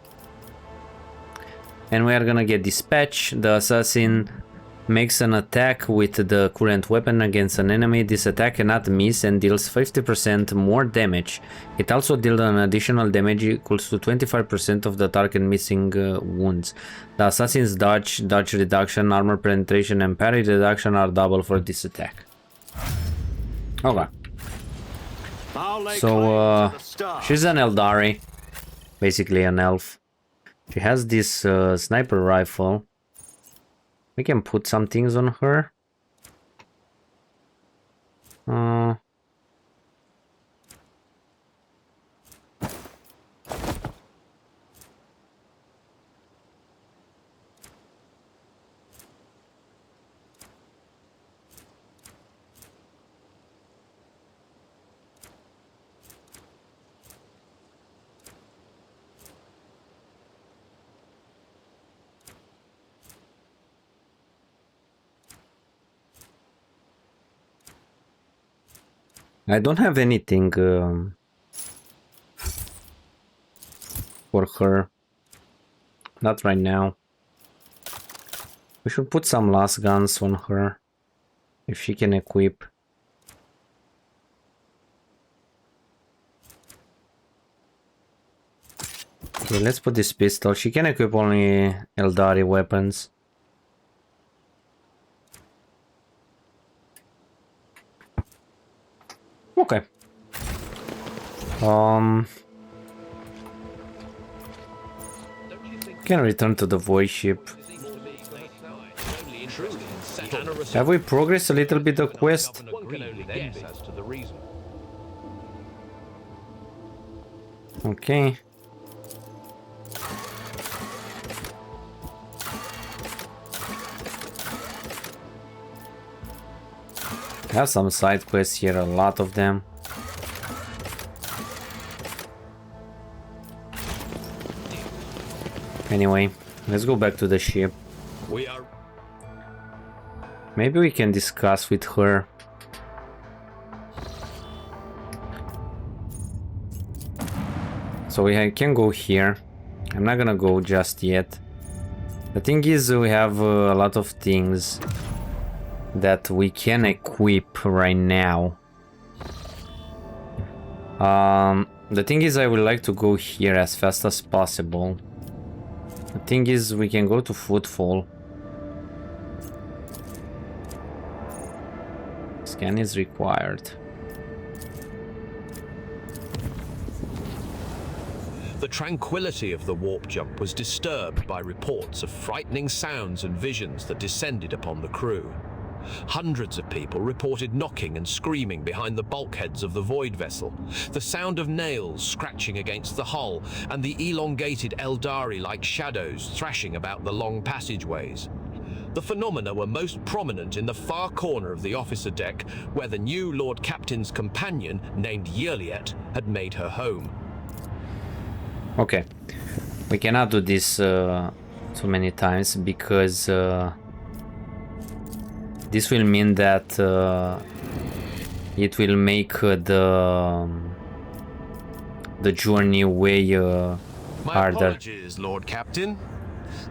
And we are gonna get dispatch. The assassin makes an attack with the current weapon against an enemy. This attack cannot miss and deals 50% more damage. It also deals an additional damage equals to 25% of the target missing wounds. The assassin's dodge reduction, armor penetration, and parry reduction are double for this attack. Okay. So she's an Eldari, basically an elf. She has this sniper rifle. We can put some things on her. I don't have anything for her. Not right now. We should put some last guns on her, if she can equip. Okay, let's put this pistol. She can equip only Eldari weapons. Okay. Can return to the voidship. Have we progressed a little bit the quest? Okay. I have some side quests here, a lot of them. Anyway, let's go back to the ship. Maybe we can discuss with her. So we can go here. I'm not gonna go just yet. The thing is, we have a lot of things that we can equip right now. The thing is, I would like to go here as fast as possible. The thing is, we can go to Footfall. Scan is required. The tranquility of the warp jump was disturbed by reports of frightening sounds and visions that descended upon the crew. Hundreds of people reported knocking and screaming behind the bulkheads of the void vessel, the sound of nails scratching against the hull, and the elongated Eldari-like shadows thrashing about the long passageways. The phenomena were most prominent in the far corner of the officer deck, where the new Lord Captain's companion, named Yerliet, had made her home. Okay, we cannot do this too many times because this will mean that it will make the journey way harder. My apologies, Lord Captain.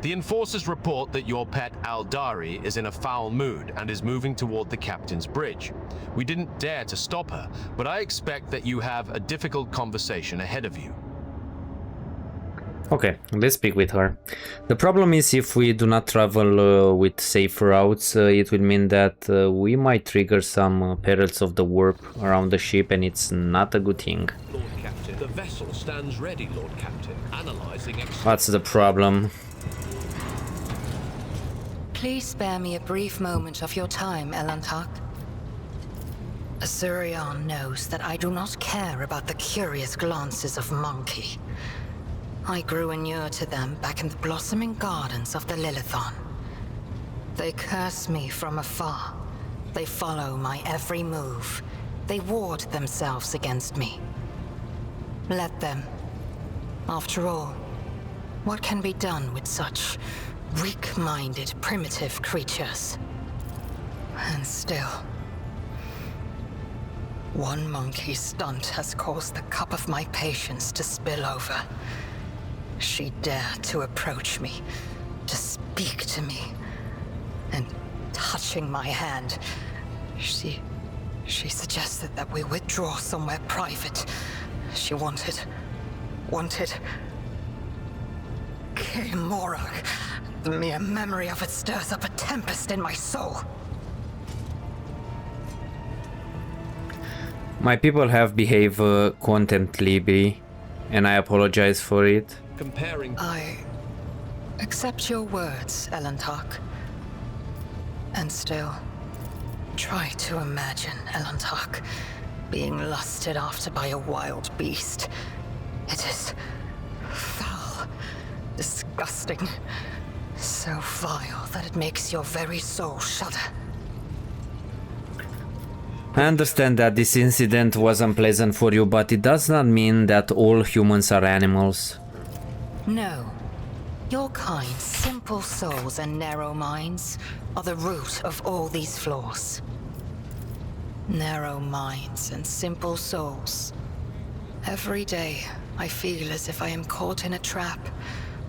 The enforcers report that your pet Aldari is in a foul mood and is moving toward the captain's bridge. We didn't dare to stop her, but I expect that you have a difficult conversation ahead of you. Okay, let's speak with her. The problem is, if we do not travel with safe routes, it will mean that we might trigger some perils of the warp around the ship, and it's not a good thing. Lord Captain, the vessel stands ready, Lord Captain, analyzing. What's the problem? Please spare me a brief moment of your time, Elantak. Azurion knows that I do not care about the curious glances of Monkey. I grew inured to them back in the blossoming gardens of the Lilithon. They curse me from afar. They follow my every move. They ward themselves against me. Let them. After all, what can be done with such weak-minded, primitive creatures? And still, one monkey stunt has caused the cup of my patience to spill over. She dared to approach me, to speak to me, and touching my hand, she suggested that we withdraw somewhere private. She wanted K-Morag. The mere memory of it stirs up a tempest in my soul. My people have behaved contemptibly, and I apologize for it. I accept your words, Elantak. And still, try to imagine, Elantak, being lusted after by a wild beast. It is foul, disgusting, so vile that it makes your very soul shudder. I understand that this incident was unpleasant for you, but it does not mean that all humans are animals. No. Your kind's simple souls and narrow minds are the root of all these flaws. Narrow minds and simple souls. Every day, I feel as if I am caught in a trap,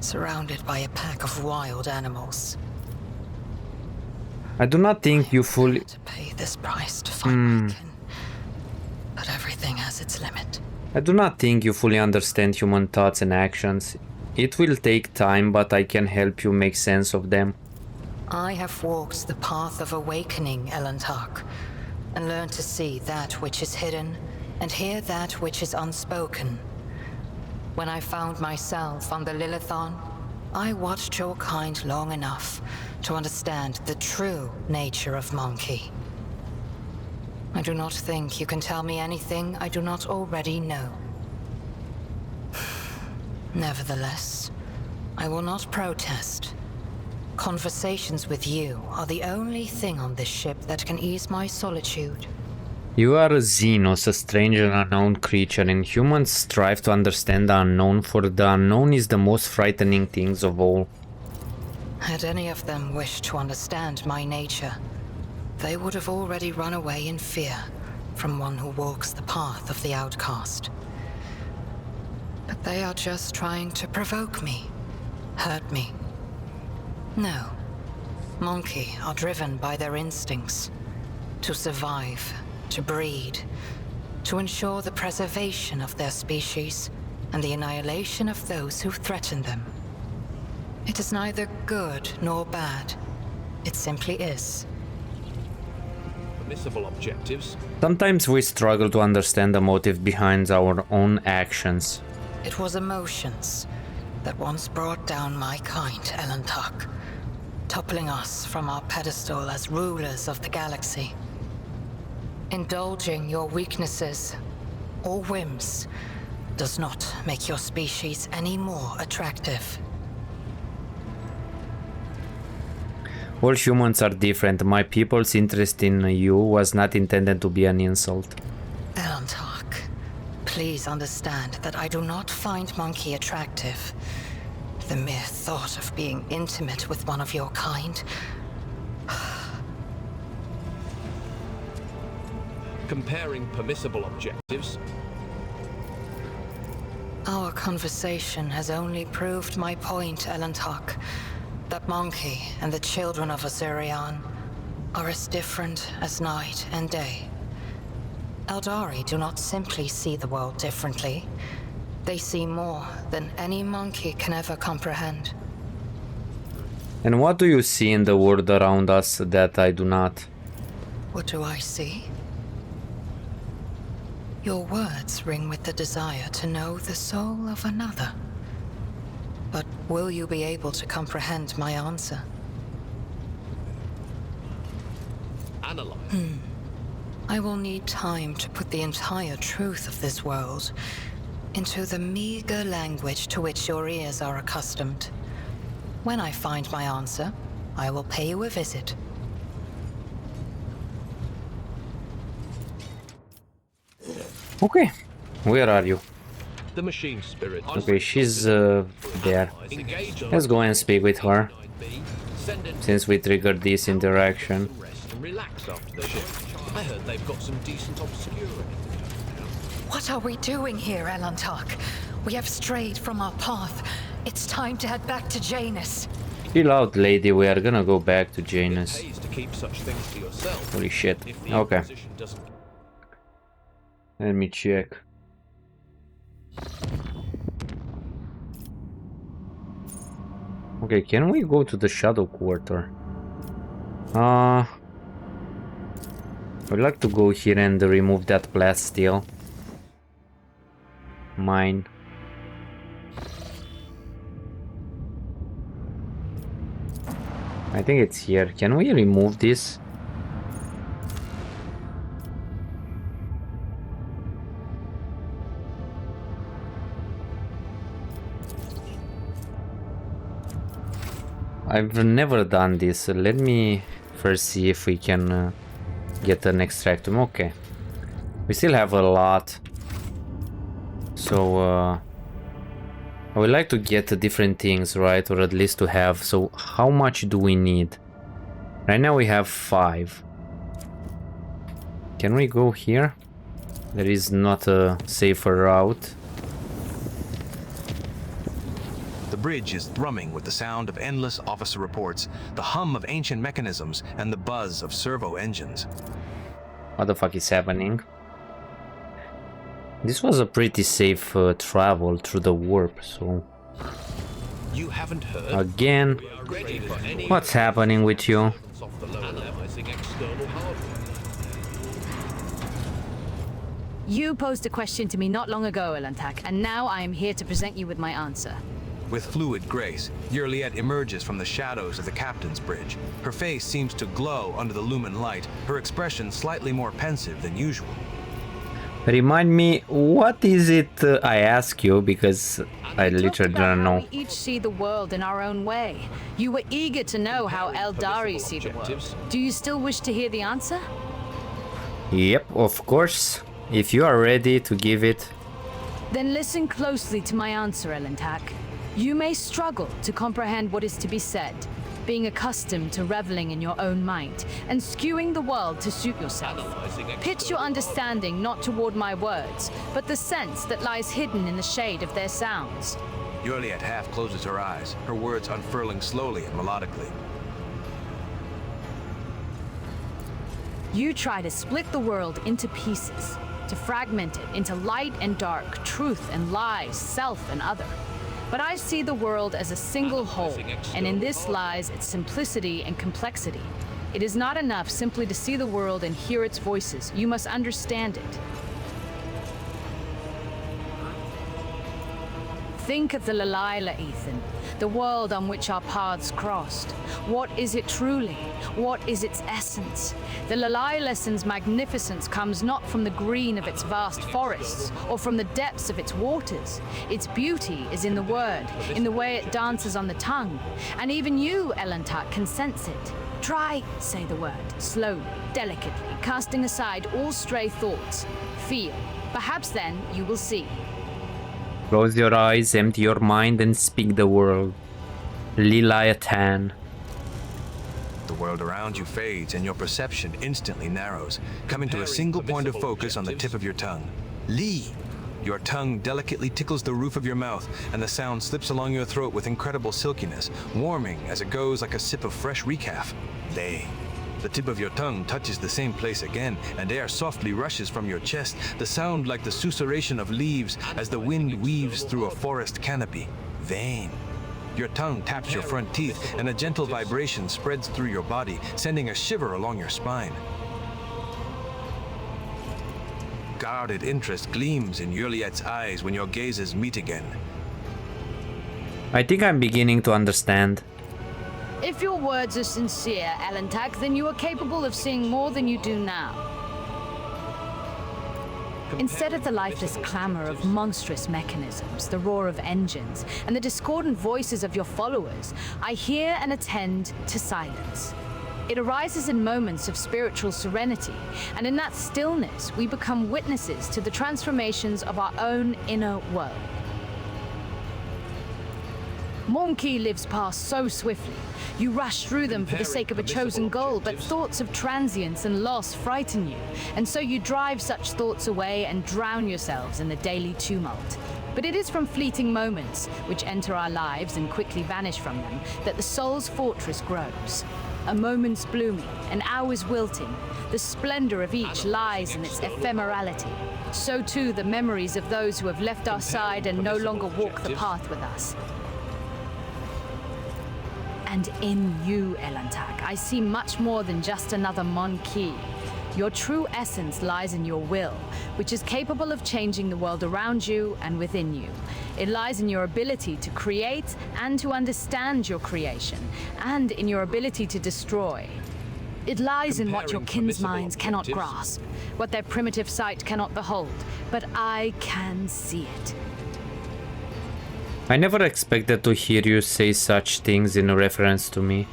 surrounded by a pack of wild animals. I do not think you fully... To pay this price to find my kin, but everything has its limit. I do not think you fully understand human thoughts and actions. It will take time, but I can help you make sense of them. I have walked the path of awakening, Elantark, and learned to see that which is hidden and hear that which is unspoken. When I found myself on the Lilithon, I watched your kind long enough to understand the true nature of Monkey. I do not think you can tell me anything I do not already know. Nevertheless, I will not protest. Conversations with you are the only thing on this ship that can ease my solitude. You are a Xenos, a strange and unknown creature, and humans strive to understand the unknown, for the unknown is the most frightening things of all. Had any of them wished to understand my nature, they would have already run away in fear from one who walks the path of the outcast. But they are just trying to provoke me, hurt me. No. Monkey are driven by their instincts. To survive, to breed, to ensure the preservation of their species and the annihilation of those who threaten them. It is neither good nor bad. It simply is. Permissible objectives. Sometimes we struggle to understand the motive behind our own actions. It was emotions that once brought down my kind, Elantark, toppling us from our pedestal as rulers of the galaxy. Indulging your weaknesses or whims does not make your species any more attractive. All humans are different. My people's interest in you was not intended to be an insult. Elantark, please understand that I do not find Monkey attractive. The mere thought of being intimate with one of your kind. Comparing permissible objectives. Our conversation has only proved my point, Elantark. That Monkey and the children of Azurian are as different as night and day. Eldari do not simply see the world differently. They see more than any monkey can ever comprehend. And what do you see in the world around us that I do not? What do I see? Your words ring with the desire to know the soul of another. But will you be able to comprehend my answer? Analyze. I will need time to put the entire truth of this world into the meager language to which your ears are accustomed. When I find my answer, I will pay you a visit. Okay, where are you? The machine spirit. Okay, she's there. Let's go and speak with her, since we triggered this interaction. Relax after the shift. I heard they've got some decent obscurity. What are we doing here, Elantark? We have strayed from our path. It's time to head back to Janus. Chill out, lady. We are gonna go back to Janus. It pays to keep such things to yourself. Holy shit. If the Okay. Inquisition doesn't... Let me check. Okay, can we go to the Shadow Quarter? I'd like to go here and remove that blast steel. Mine. I think it's here. Can we remove this? I've never done this. Let me first see if we can get an extractum. Okay. We still have a lot. So, I would like to get different things, right? Or at least to have. So, how much do we need? Right now we have 5. Can we go here? There is not a safer route. The bridge is thrumming with the sound of endless officer reports, the hum of ancient mechanisms, and the buzz of servo engines. What the fuck is happening? This was a pretty safe travel through the warp, so... You haven't heard? Again? What's happening with you? You posed a question to me not long ago, Elantak, and now I am here to present you with my answer. With fluid grace, Yurliet emerges from the shadows of the captain's bridge. Her face seems to glow under the lumen light, her expression slightly more pensive than usual. Remind me, what is it I ask you, because I literally don't know. We each see the world in our own way. You were eager to know how Eldari see the world. Do you still wish to hear the answer? Yep, of course. If you are ready to give it. Then listen closely to my answer, Elantak. You may struggle to comprehend what is to be said, being accustomed to reveling in your own mind and skewing the world to suit yourself. Pitch your understanding not toward my words, but the sense that lies hidden in the shade of their sounds. Yurliet half closes her eyes, her words unfurling slowly and melodically. You try to split the world into pieces, to fragment it into light and dark, truth and lies, self and other. But I see the world as a single whole, and in this lies its simplicity and complexity. It is not enough simply to see the world and hear its voices. You must understand it. Think of the Lalaila, Ethan, the world on which our paths crossed. What is it truly? What is its essence? The Lalaila's magnificence comes not from the green of its vast forests, or from the depths of its waters. Its beauty is in the word, in the way it dances on the tongue. And even you, Elantak, can sense it. Try, say the word, slowly, delicately, casting aside all stray thoughts. Feel. Perhaps then you will see. Close your eyes, empty your mind, and speak the word. Liliatan. The world around you fades, and your perception instantly narrows, coming to a single point of focus on the tip of your tongue. Li! Your tongue delicately tickles the roof of your mouth, and the sound slips along your throat with incredible silkiness, warming as it goes like a sip of fresh recaf. Lay. The tip of your tongue touches the same place again, and air softly rushes from your chest, the sound like the susurration of leaves as the wind weaves through a forest canopy. Vain. Your tongue taps your front teeth, and a gentle vibration spreads through your body, sending a shiver along your spine. Guarded interest gleams in Yurliet's eyes when your gazes meet again. I think I'm beginning to understand. If your words are sincere, Elantak, then you are capable of seeing more than you do now. Instead of the lifeless clamor of monstrous mechanisms, the roar of engines, and the discordant voices of your followers, I hear and attend to silence. It arises in moments of spiritual serenity, and in that stillness, we become witnesses to the transformations of our own inner world. Monkey lives past so swiftly. You rush through them for the sake of a chosen goal, but thoughts of transience and loss frighten you, and so you drive such thoughts away and drown yourselves in the daily tumult. But it is from fleeting moments, which enter our lives and quickly vanish from them, that the soul's fortress grows. A moment's blooming, an hour's wilting, the splendor of each lies in its ephemerality. So too the memories of those who have left our side and no longer walk the path with us. And in you, Elantak, I see much more than just another Mon-Ki. Your true essence lies in your will, which is capable of changing the world around you and within you. It lies in your ability to create and to understand your creation, and in your ability to destroy. It lies in what your kin's minds cannot grasp, what their primitive sight cannot behold, but I can see it. I never expected to hear you say such things in reference to me.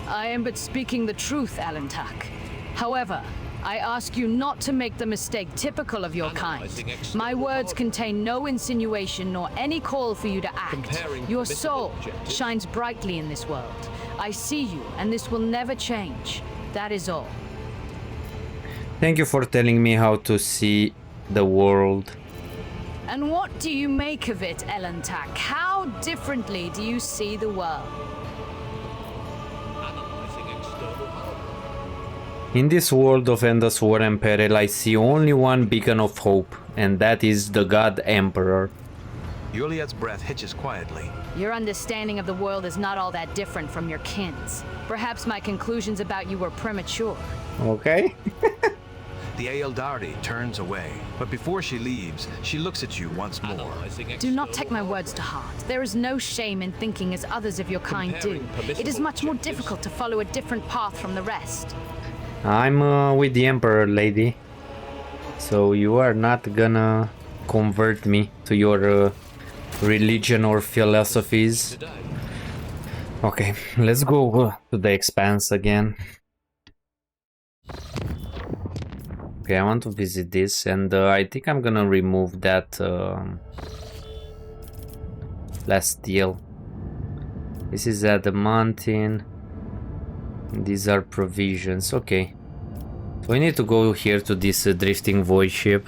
I am but speaking the truth, Elantak. However, I ask you not to make the mistake typical of your kind. My words contain no insinuation nor any call for you to act. Your soul shines brightly in this world. I see you, and this will never change. That is all. Thank you for telling me how to see the world. And what do you make of it, Elantak? How differently do you see the world? In this world of endless war and peril, I see only one beacon of hope, and that is the God Emperor. Juliet's breath hitches quietly. Your understanding of the world is not all that different from your kin's. Perhaps my conclusions about you were premature. Okay. The Eldari turns away, but before she leaves, she looks at you once more. Do not take my words to heart. There is no shame in thinking as others of your kind do. It is much more difficult to follow a different path from the rest. I'm with the Emperor, lady. So you are not gonna convert me to your religion or philosophies. Okay, let's go to the Expanse again. Okay, I want to visit this, and I think I'm gonna remove that last deal. This is at the mountain. These are provisions. Okay, so we need to go here to this drifting voidship.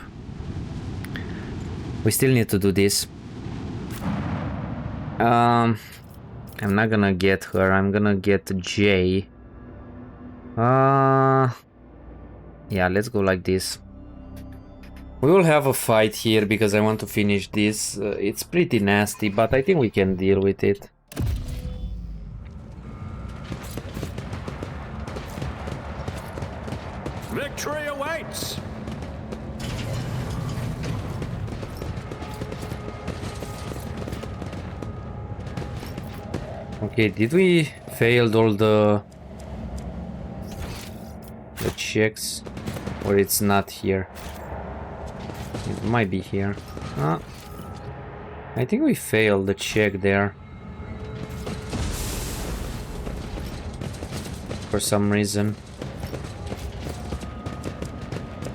We still need to do this. I'm not gonna get her. I'm gonna get Jay. Yeah, let's go like this. We will have a fight here because I want to finish this. It's pretty nasty, but I think we can deal with it. Victory awaits! Okay, did we failed all the checks? Or it's not here? It might be here. I think we failed the check there. For some reason.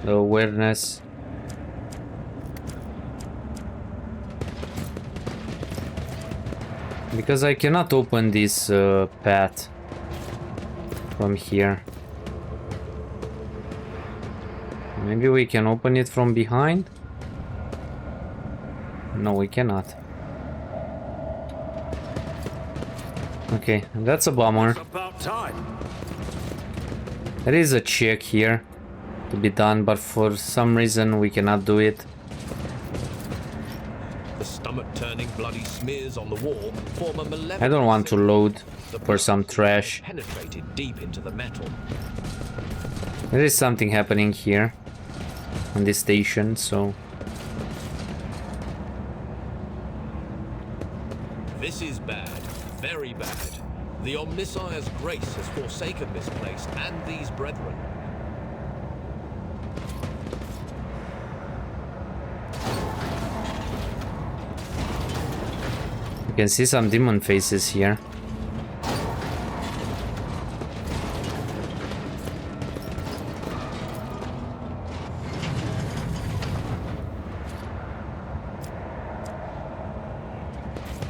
The awareness. Because I cannot open this path from here. Maybe we can open it from behind? No, we cannot. Okay, that's a bummer. It's about time. There is a check here to be done, but for some reason we cannot do it. The stomach-turning bloody smears on the wall form a malevolent. I don't want to load for some trash. Penetrated deep into the metal. There is something happening here on this station, so This is bad, very bad. The Omnissiah's grace has forsaken this place and these brethren. you can see some demon faces here.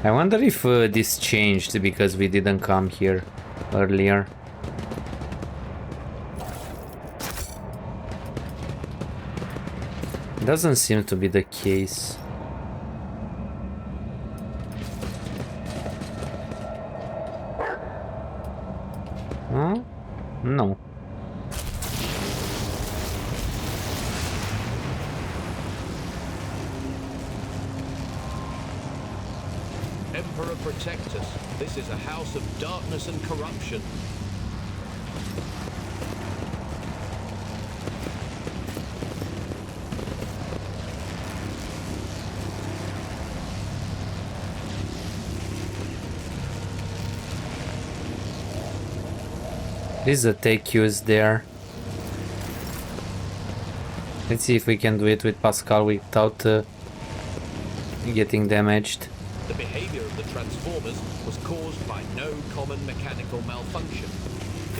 I wonder if this changed because we didn't come here earlier. Doesn't seem to be the case. Huh? No. Emperor, protect us. This is a house of darkness and corruption. There's a take use there. Let's see if we can do it with Pascal without getting damaged. The behavior of the Transformers was caused by no common mechanical malfunction.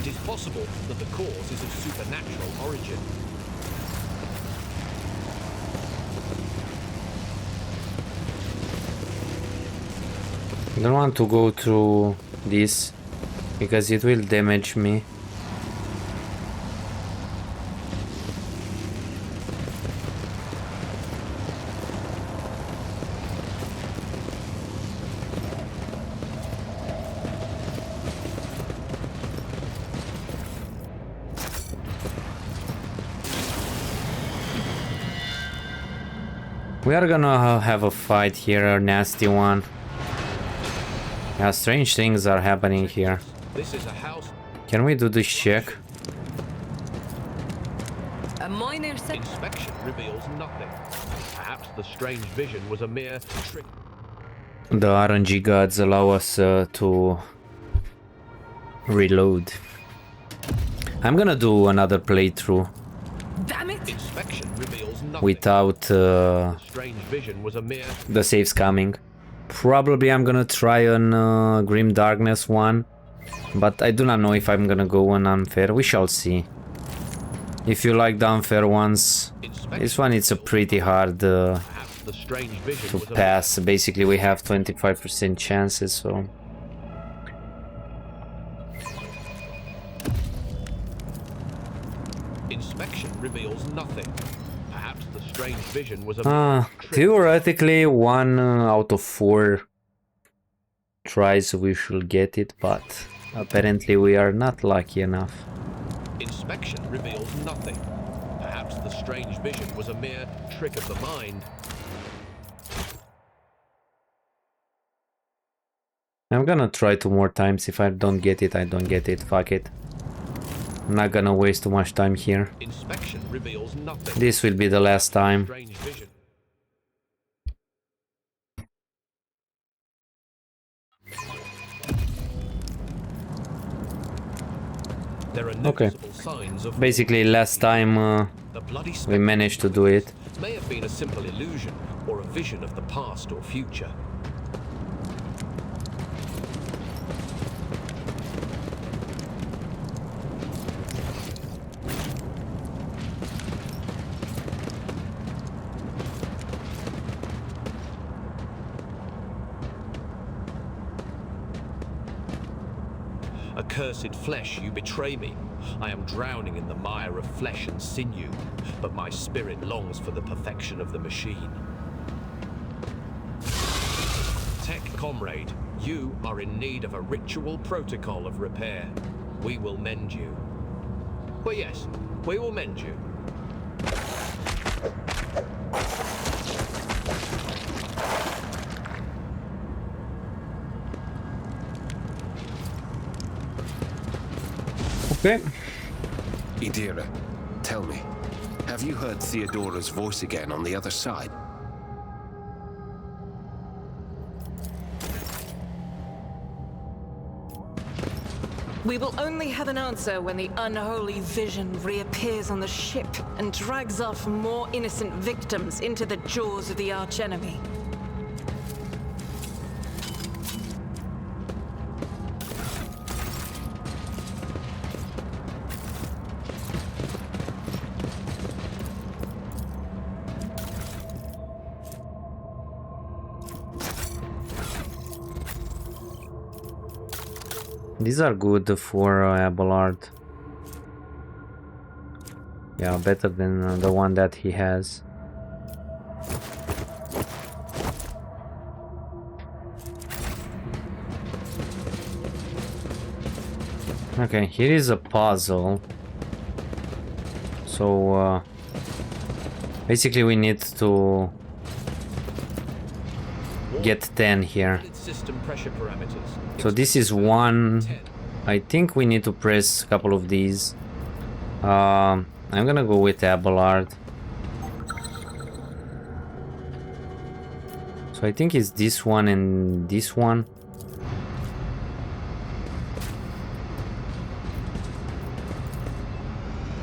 It is possible that the cause is of supernatural origin. I don't want to go through this because it will damage me. We are gonna have a fight here, a nasty one. Yeah, strange things are happening here. This is a house. Can we do this check? A minor inspection reveals nothing. Perhaps the strange vision was a mere trick. The RNG gods allow us to reload. I'm gonna do another playthrough. Damn it! Inspection reveals nothing. Without Strange vision was a mere the saves coming. Probably I'm gonna try on Grim Darkness one, but I do not know if I'm gonna go on unfair. We shall see. If you like the unfair ones, this one it's a pretty hard to pass. Basically we have 25% chances, so... Inspection reveals nothing. Perhaps the strange vision was a theoretically 1 out of 4 tries we should get it, but apparently we are not lucky enough. Inspection reveals nothing. Perhaps the strange vision was a mere trick of the mind. I'm gonna try 2 more times. If I don't get it, I don't get it. Fuck it. I'm not gonna waste too much time here. Inspection reveals nothing. This will be the last time. Strange vision. There are noticeable signs of Basically last time we managed to do it. may have been a simple illusion or a vision of the past or future. Accursed flesh, you betray me. I am drowning in the mire of flesh and sinew, but my spirit longs for the perfection of the machine. Tech comrade, you are in need of a ritual protocol of repair. We will mend you. Well, yes, we will mend you. Okay. Idira, tell me, have you heard Theodora's voice again on the other side? We will only have an answer when the unholy vision reappears on the ship and drags off more innocent victims into the jaws of the archenemy. These are good for Abelard. Yeah, better than the one that he has. Okay, here is a puzzle. So basically we need to get 10 here. System pressure parameters. So this is 1. I think we need to press a couple of these. I'm gonna go with Abelard. So I think it's this one and this one.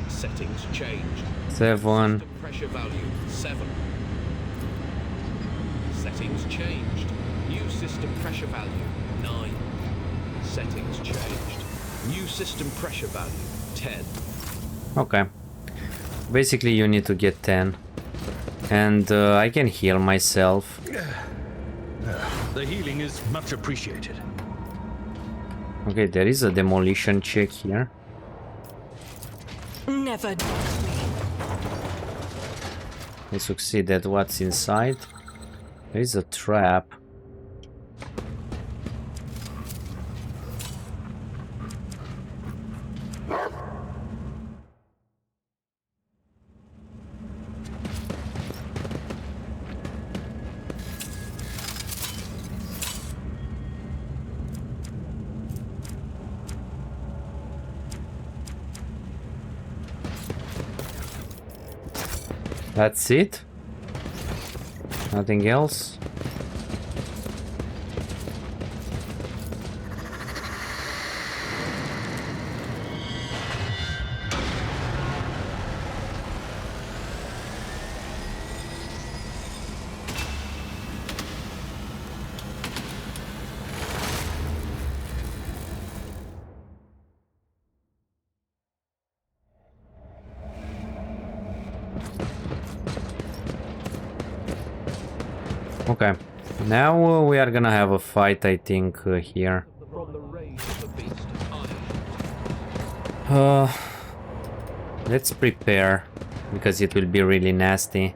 Settings changed. 7. System pressure value 7. Settings changed. New system pressure value 9. Settings changed. New system pressure value 10. Okay. Basically you need to get 10. And I can heal myself. The healing is much appreciated. Okay, there is a demolition check here. Never doubt me. I succeeded. What's inside? There is a trap. That's it? Nothing else? Okay, now we are gonna have a fight, I think, here. Let's prepare, because it will be really nasty.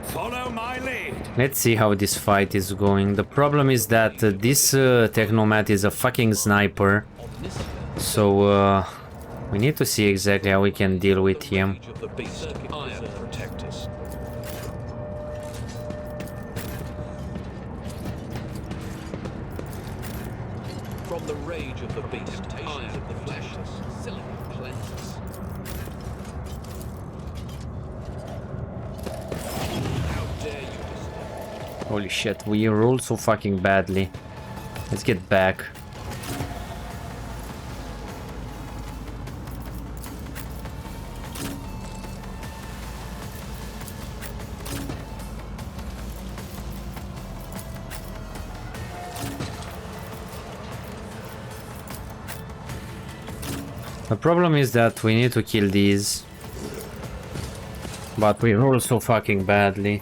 Follow my lead. Let's see how this fight is going. The problem is that this Technomat is a fucking sniper, so we need to see exactly how we can deal with him. From the rage of the beast, iron of the flesh, silicon cleanses. How dare you disturb? Holy shit, we rolled so fucking badly. Let's get back. The problem is that we need to kill these, but we roll so fucking badly.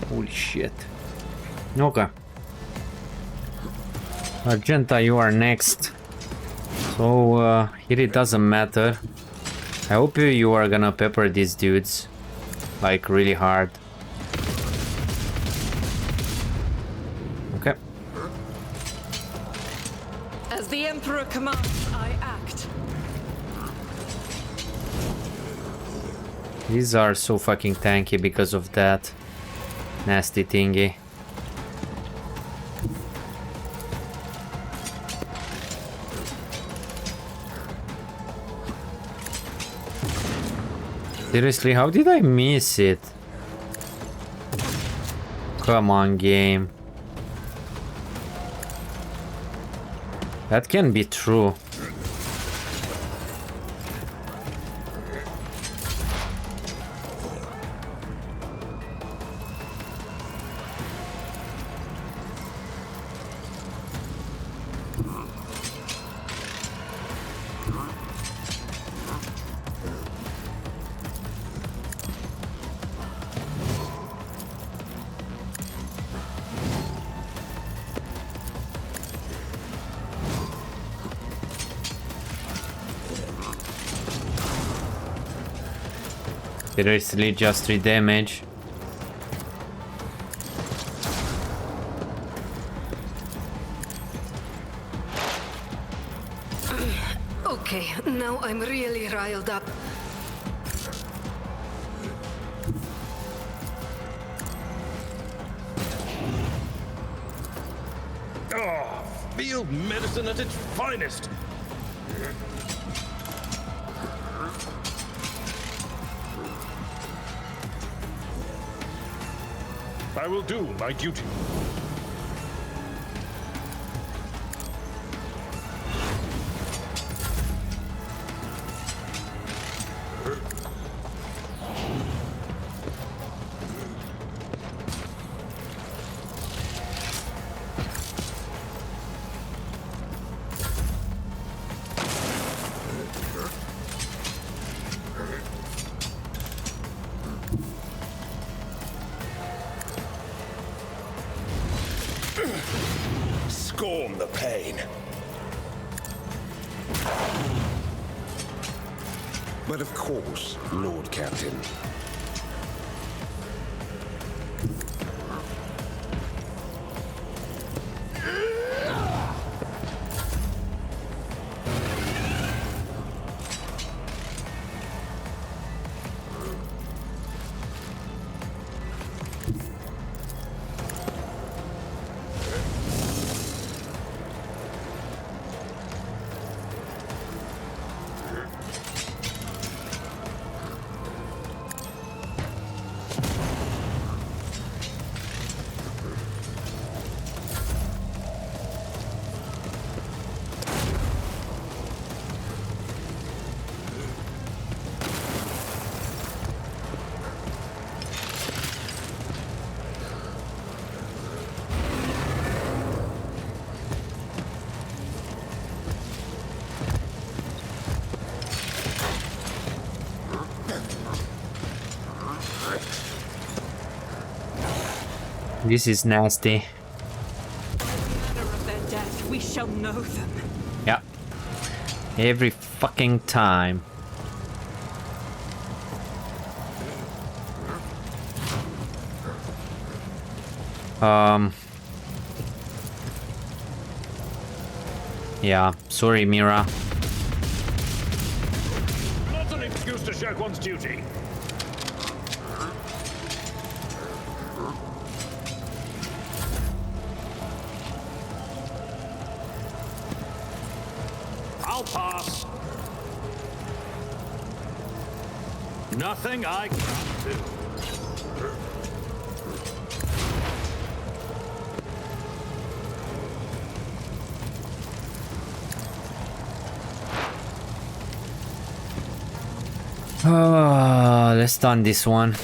Holy shit. Okay. Argenta, you are next. So, here it doesn't matter. I hope you are gonna pepper these dudes, like, really hard. Okay. As the Emperor commands, I act. These are so fucking tanky because of that nasty thingy. Seriously, how did I miss it? Come on, game. That can be true. Seriously, just 3 damage. Okay, now I'm really riled up. Oh, field medicine at its finest. I will do my duty. Scorn the pain. But of course, Lord Captain. This is nasty. Of their death, we shall know them. Yeah. Every fucking time. Yeah, sorry, Mira. Not an excuse to shirk one's duty. I'll pass. Nothing I can't do. Let's stun this one.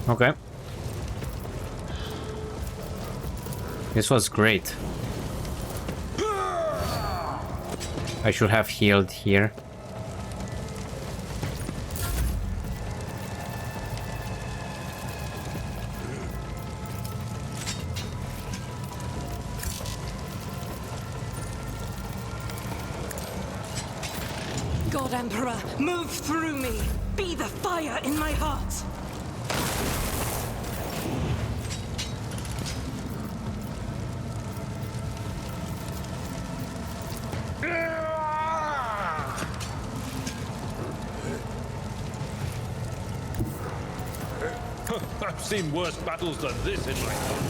Okay. This was great. I should have healed here. God Emperor, move through me. Be the fire in my heart. I've seen worse battles than this in my time.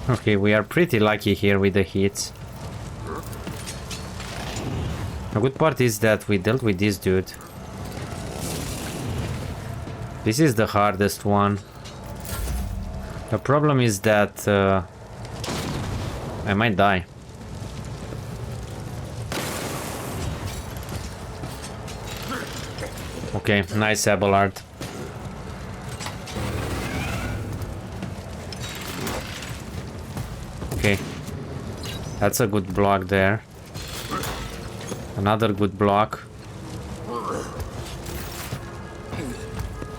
Okay, we are pretty lucky here with the hits. The good part is that we dealt with this dude. This is the hardest one. The problem is that I might die. Okay, nice Abelard. Okay, that's a good block there. Another good block.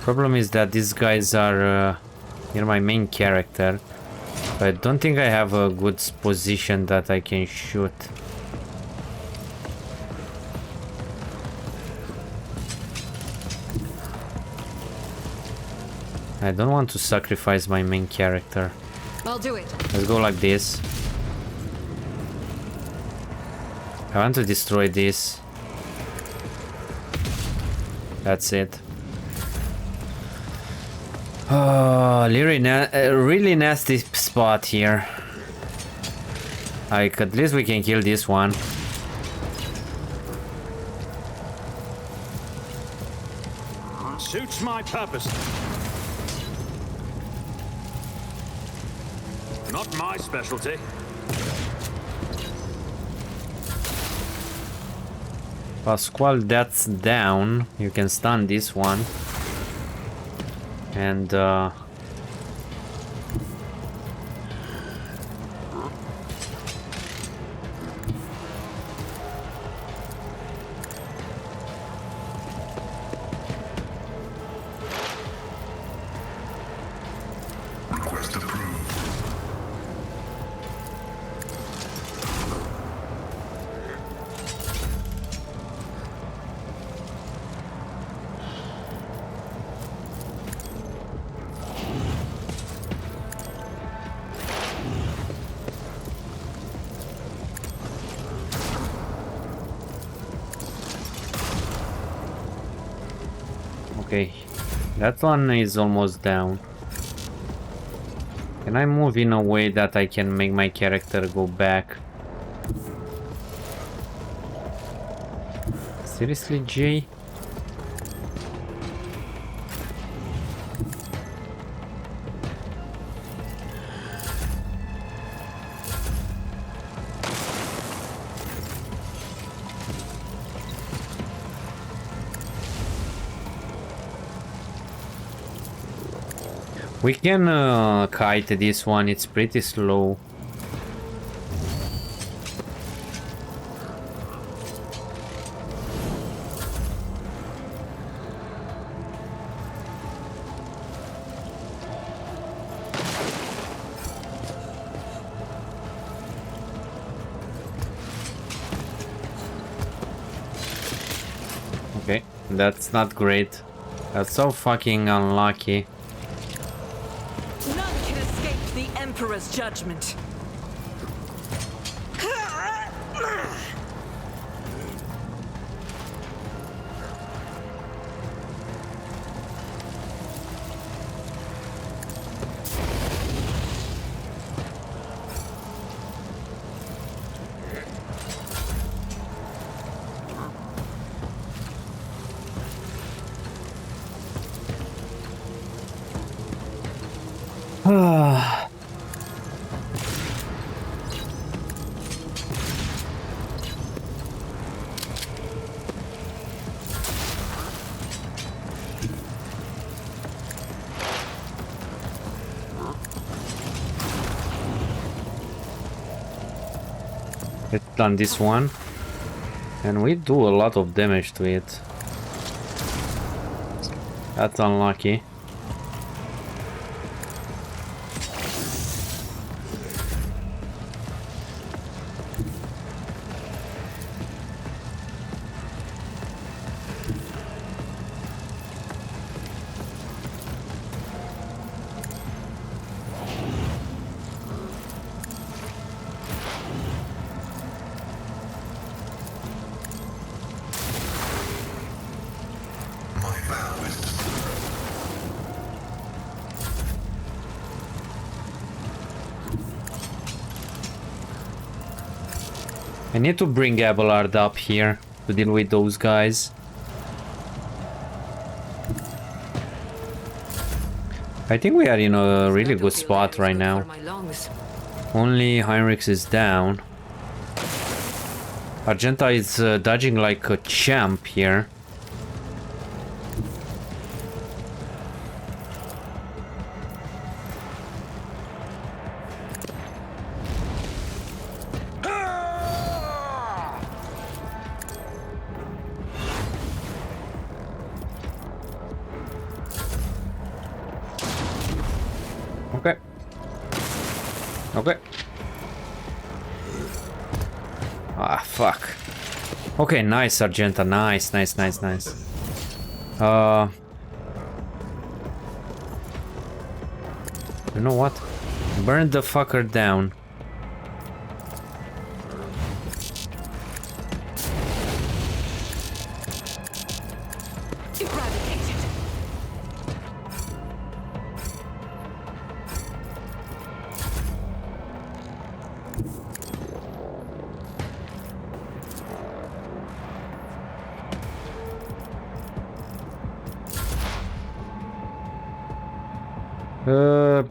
Problem is that these guys are near my main character. I don't think I have a good position that I can shoot. I don't want to sacrifice my main character. I'll do it. Let's go like this. I want to destroy this. That's it. Oh, really nasty spot here. Like, at least we can kill this one. Suits my purpose. Not my specialty. Pasquale, that's down. You can stun this one. And Request approved. okay, that one is almost down. Can I move in a way that I can make my character go back? Seriously, Jay? We can kite this one, it's pretty slow. Okay, that's not great. That's so fucking unlucky. None can escape the Emperor's judgment. Let's done this one, and we do a lot of damage to it. That's unlucky. I need to bring Abelard up here to deal with those guys. I think we are in a really good spot right now. Only Heinrichs is down. Argenta is dodging like a champ here. Okay. Okay. Ah, fuck. Okay, nice, Argenta. Nice, nice, nice, nice. You know what? Burn the fucker down.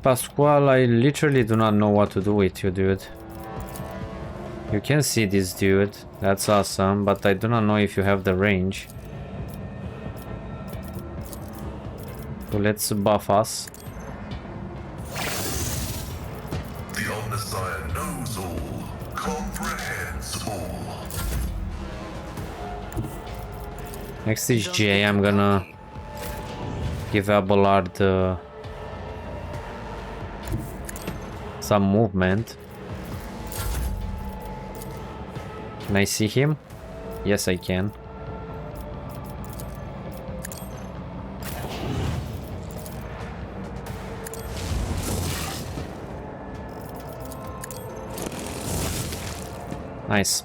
Pasquale, I literally do not know what to do with you, dude. You can see this dude, that's awesome, but I do not know if you have the range. So let's buff us. The Omnissiah knows all, comprehends all. Next is Jay, I'm gonna give Abelard some movement. Can I see him? Yes, I can. Nice.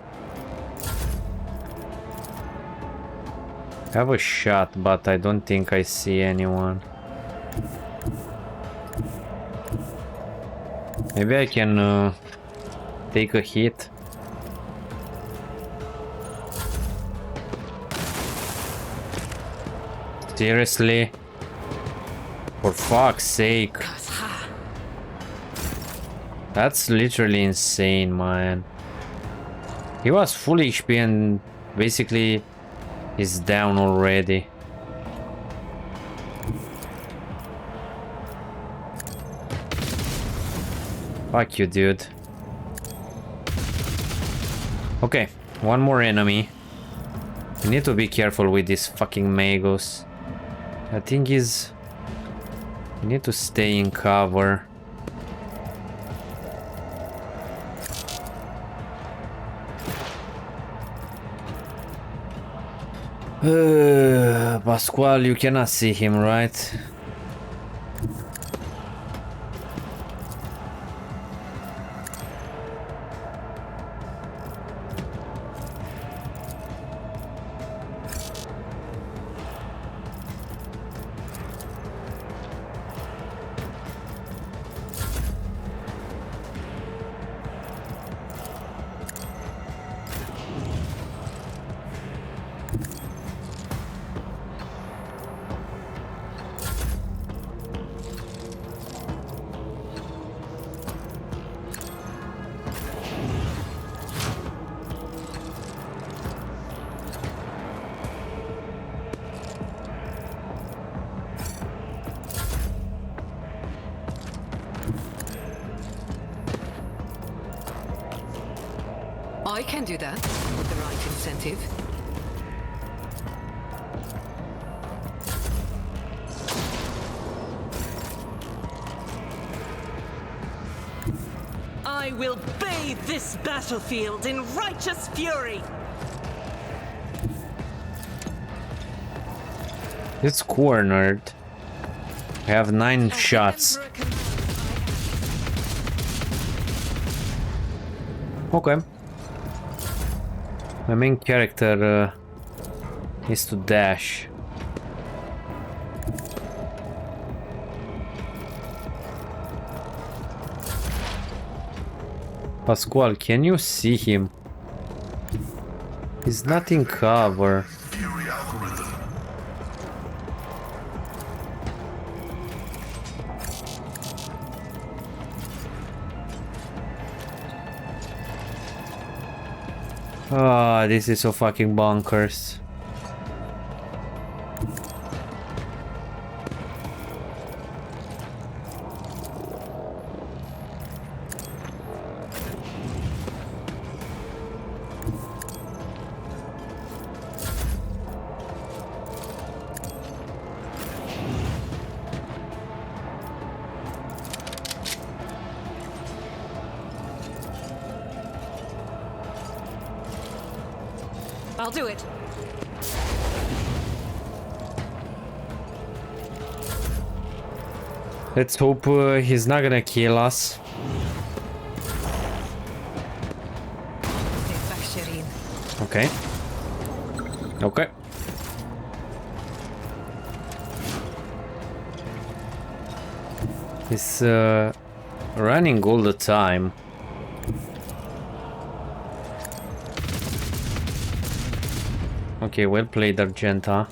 I have a shot, but I don't think I see anyone. Maybe I can take a hit. Seriously? For fuck's sake. That's literally insane, man. He was full HP and basically is down already. Fuck you, dude. Okay, one more enemy. We need to be careful with these fucking magos. The thing is, we need to stay in cover. Pasquale, you cannot see him, right? I can do that with the right incentive. I will bathe this battlefield in righteous fury. It's cornered. We have 9 shots. Okay. My main character is to dash. Pasquale, can you see him? He's not in cover. Ah, this is so fucking bonkers. I'll do it. Let's hope he's not gonna kill us. Okay. Okay. He's running all the time. Okay, well played, Argenta.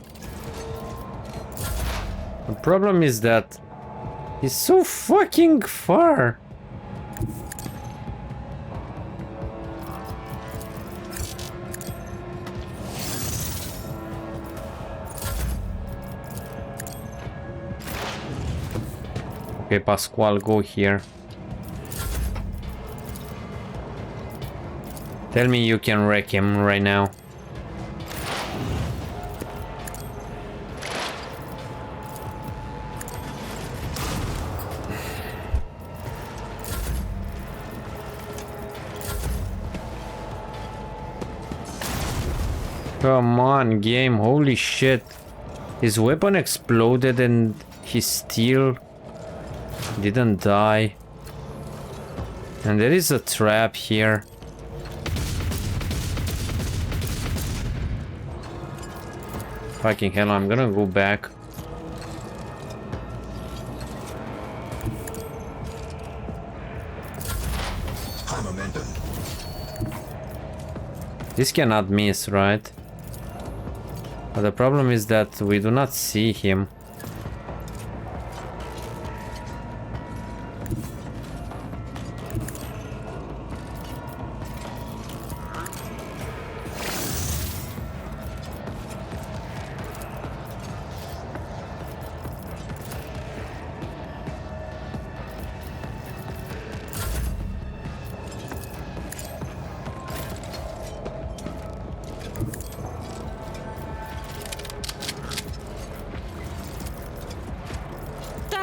The problem is that he's so fucking far. Okay, Pasquale, go here. Tell me you can wreck him right now. Come on, game, holy shit. His weapon exploded and he still didn't die. And there is a trap here. Fucking hell, I'm gonna go back. High momentum. This cannot miss, right? But the problem is that we do not see him.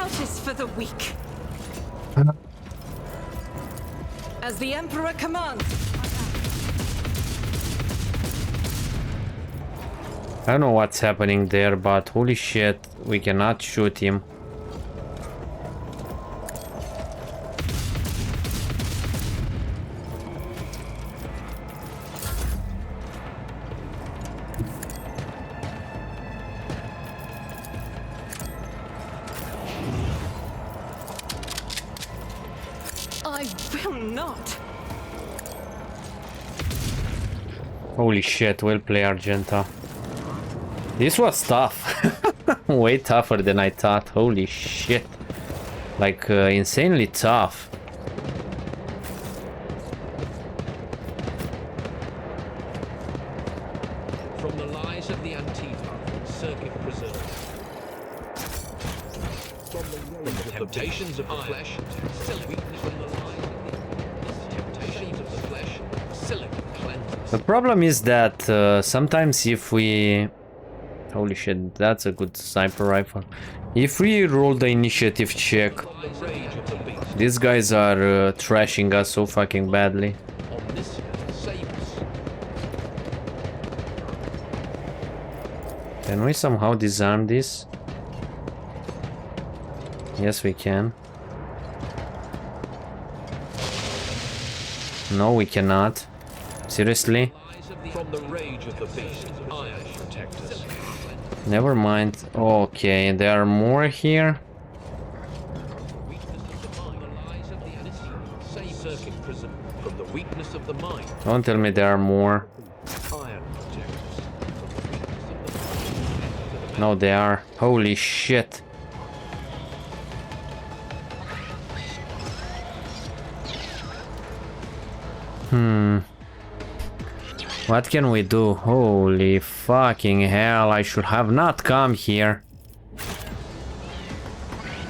out is for the weak. As the Emperor commands. I don't know what's happening there, but holy shit, we cannot shoot him. I will not. Holy shit, well played, Argenta. This was tough. Way tougher than I thought. Holy shit. Like, insanely tough. From the lies of the Antifa, circuit preserved. From the temptations of the flesh, silicon. From the lies of the temptations of the flesh, silicon cleanses. The problem is that sometimes if we... Holy shit, that's a good sniper rifle. If we roll the initiative check, these guys are trashing us so fucking badly. Can we somehow disarm this? Yes, we can. No, we cannot. Seriously? From the rage of the beast, iron protectors. Never mind. Okay, there are more here. From the weakness of the mind. Don't tell me there are more. No, they are. Holy shit. What can we do? Holy fucking hell, I should have not come here.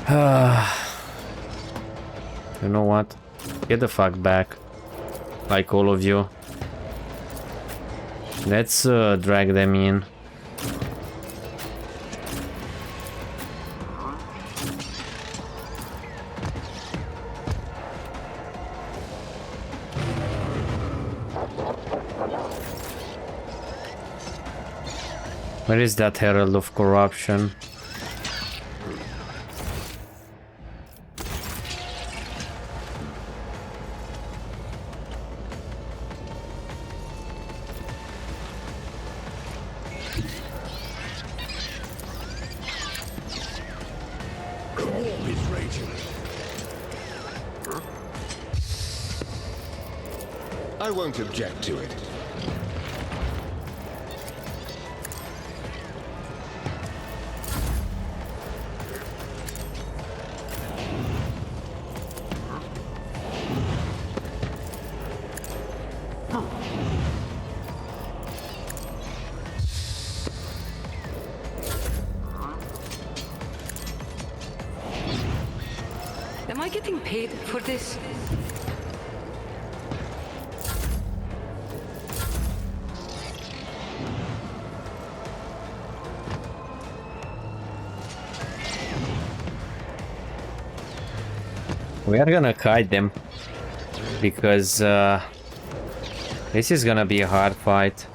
You know what? Get the fuck back. Like all of you. Let's drag them in. Where is that Herald of Corruption? I won't object to it. Am I getting paid for this? We are gonna kite them because this is gonna be a hard fight.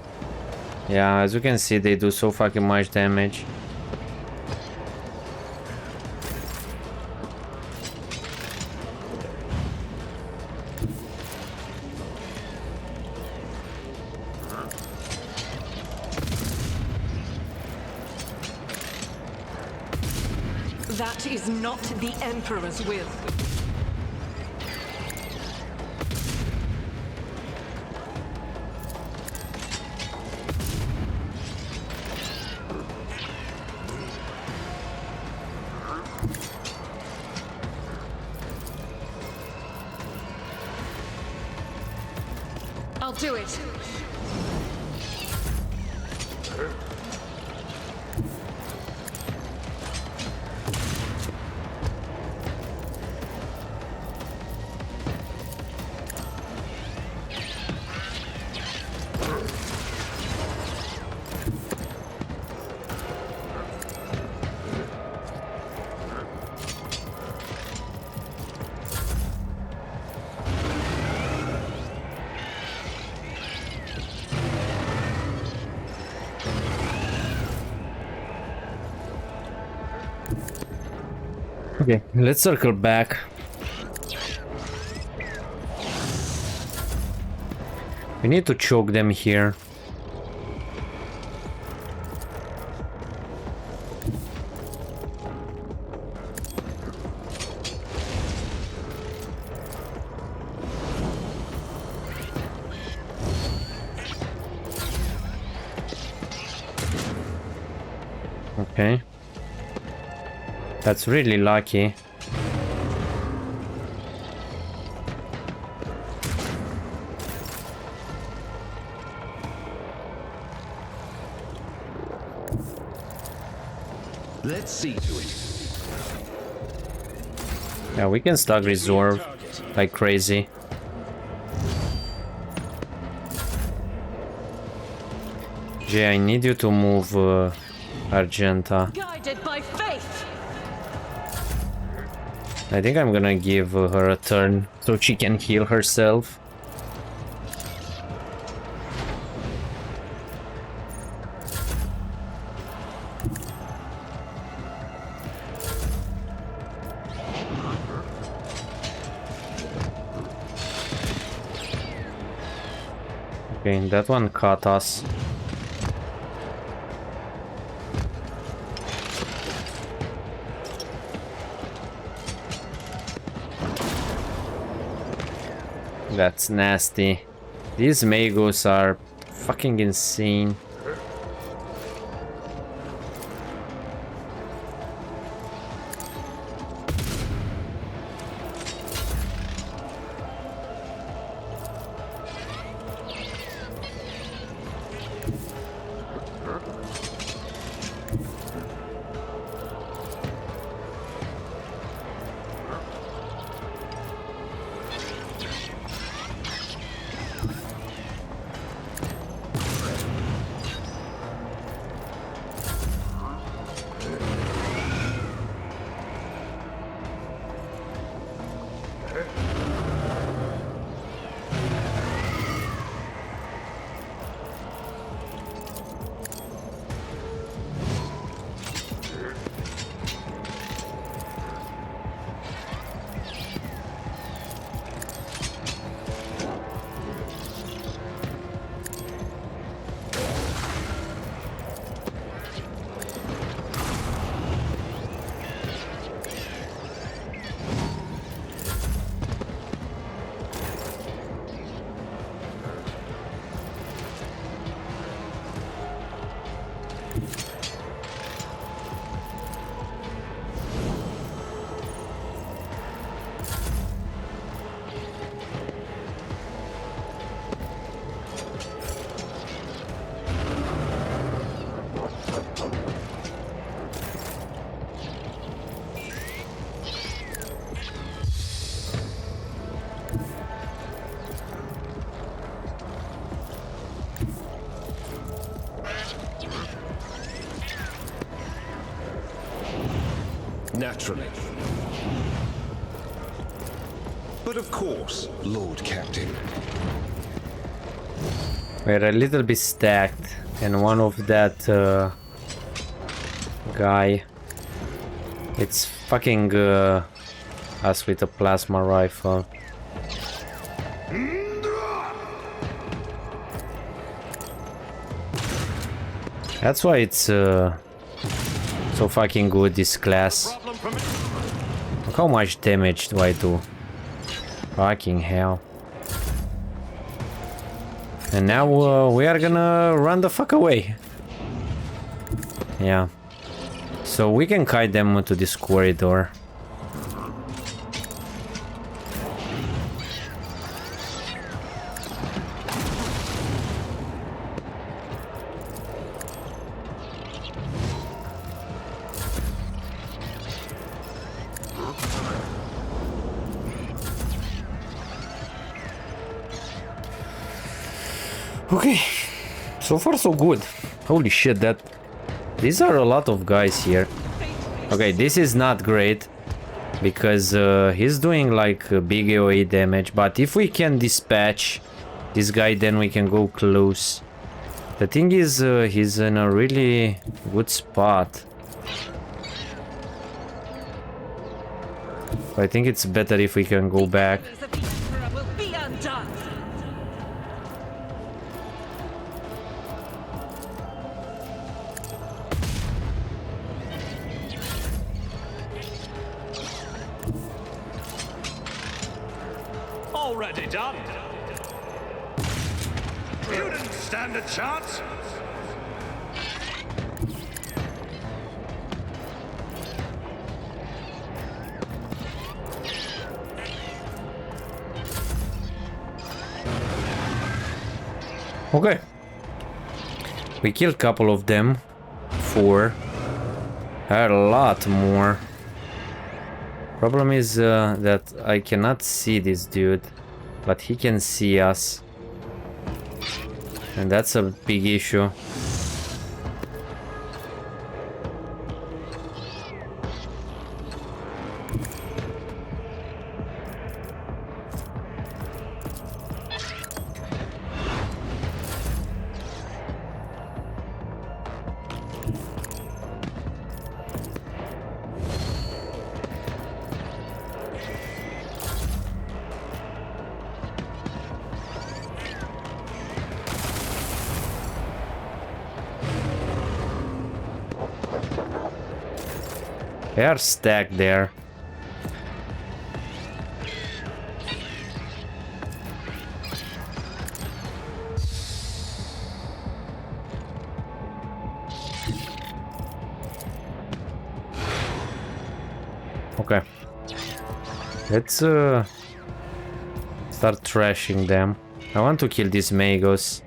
Yeah, as you can see, they do so fucking much damage. That is not the Emperor's will. I'll do it. Okay, let's circle back. We need to choke them here. Okay. That's really lucky. Let's see to it. Yeah, we can stack reserve like crazy. Jay, I need you to move Argenta. Guided by faith. I think I'm gonna give her a turn so she can heal herself. Okay, that one caught us. That's nasty. These Magos are fucking insane. Naturally. But of course, Lord Captain. We're a little bit stacked, and one of that guy, it's fucking us with a plasma rifle. That's why it's so fucking good, this class. Look how much damage do I do. Fucking hell. And now we are gonna run the fuck away. Yeah. So we can kite them to this corridor. Okay, so far so good. Holy shit, these are a lot of guys here. Okay, this is not great because he's doing like big AoE damage, but if we can dispatch this guy, then we can go close. The thing is, he's in a really good spot. I think it's better if we can go back. Already done. You didn't stand a chance. Okay. We killed a couple of them. 4. A lot more. Problem is that I cannot see this dude, but he can see us. And that's a big issue. They are stacked there. Okay. Let's start trashing them. I want to kill these magos.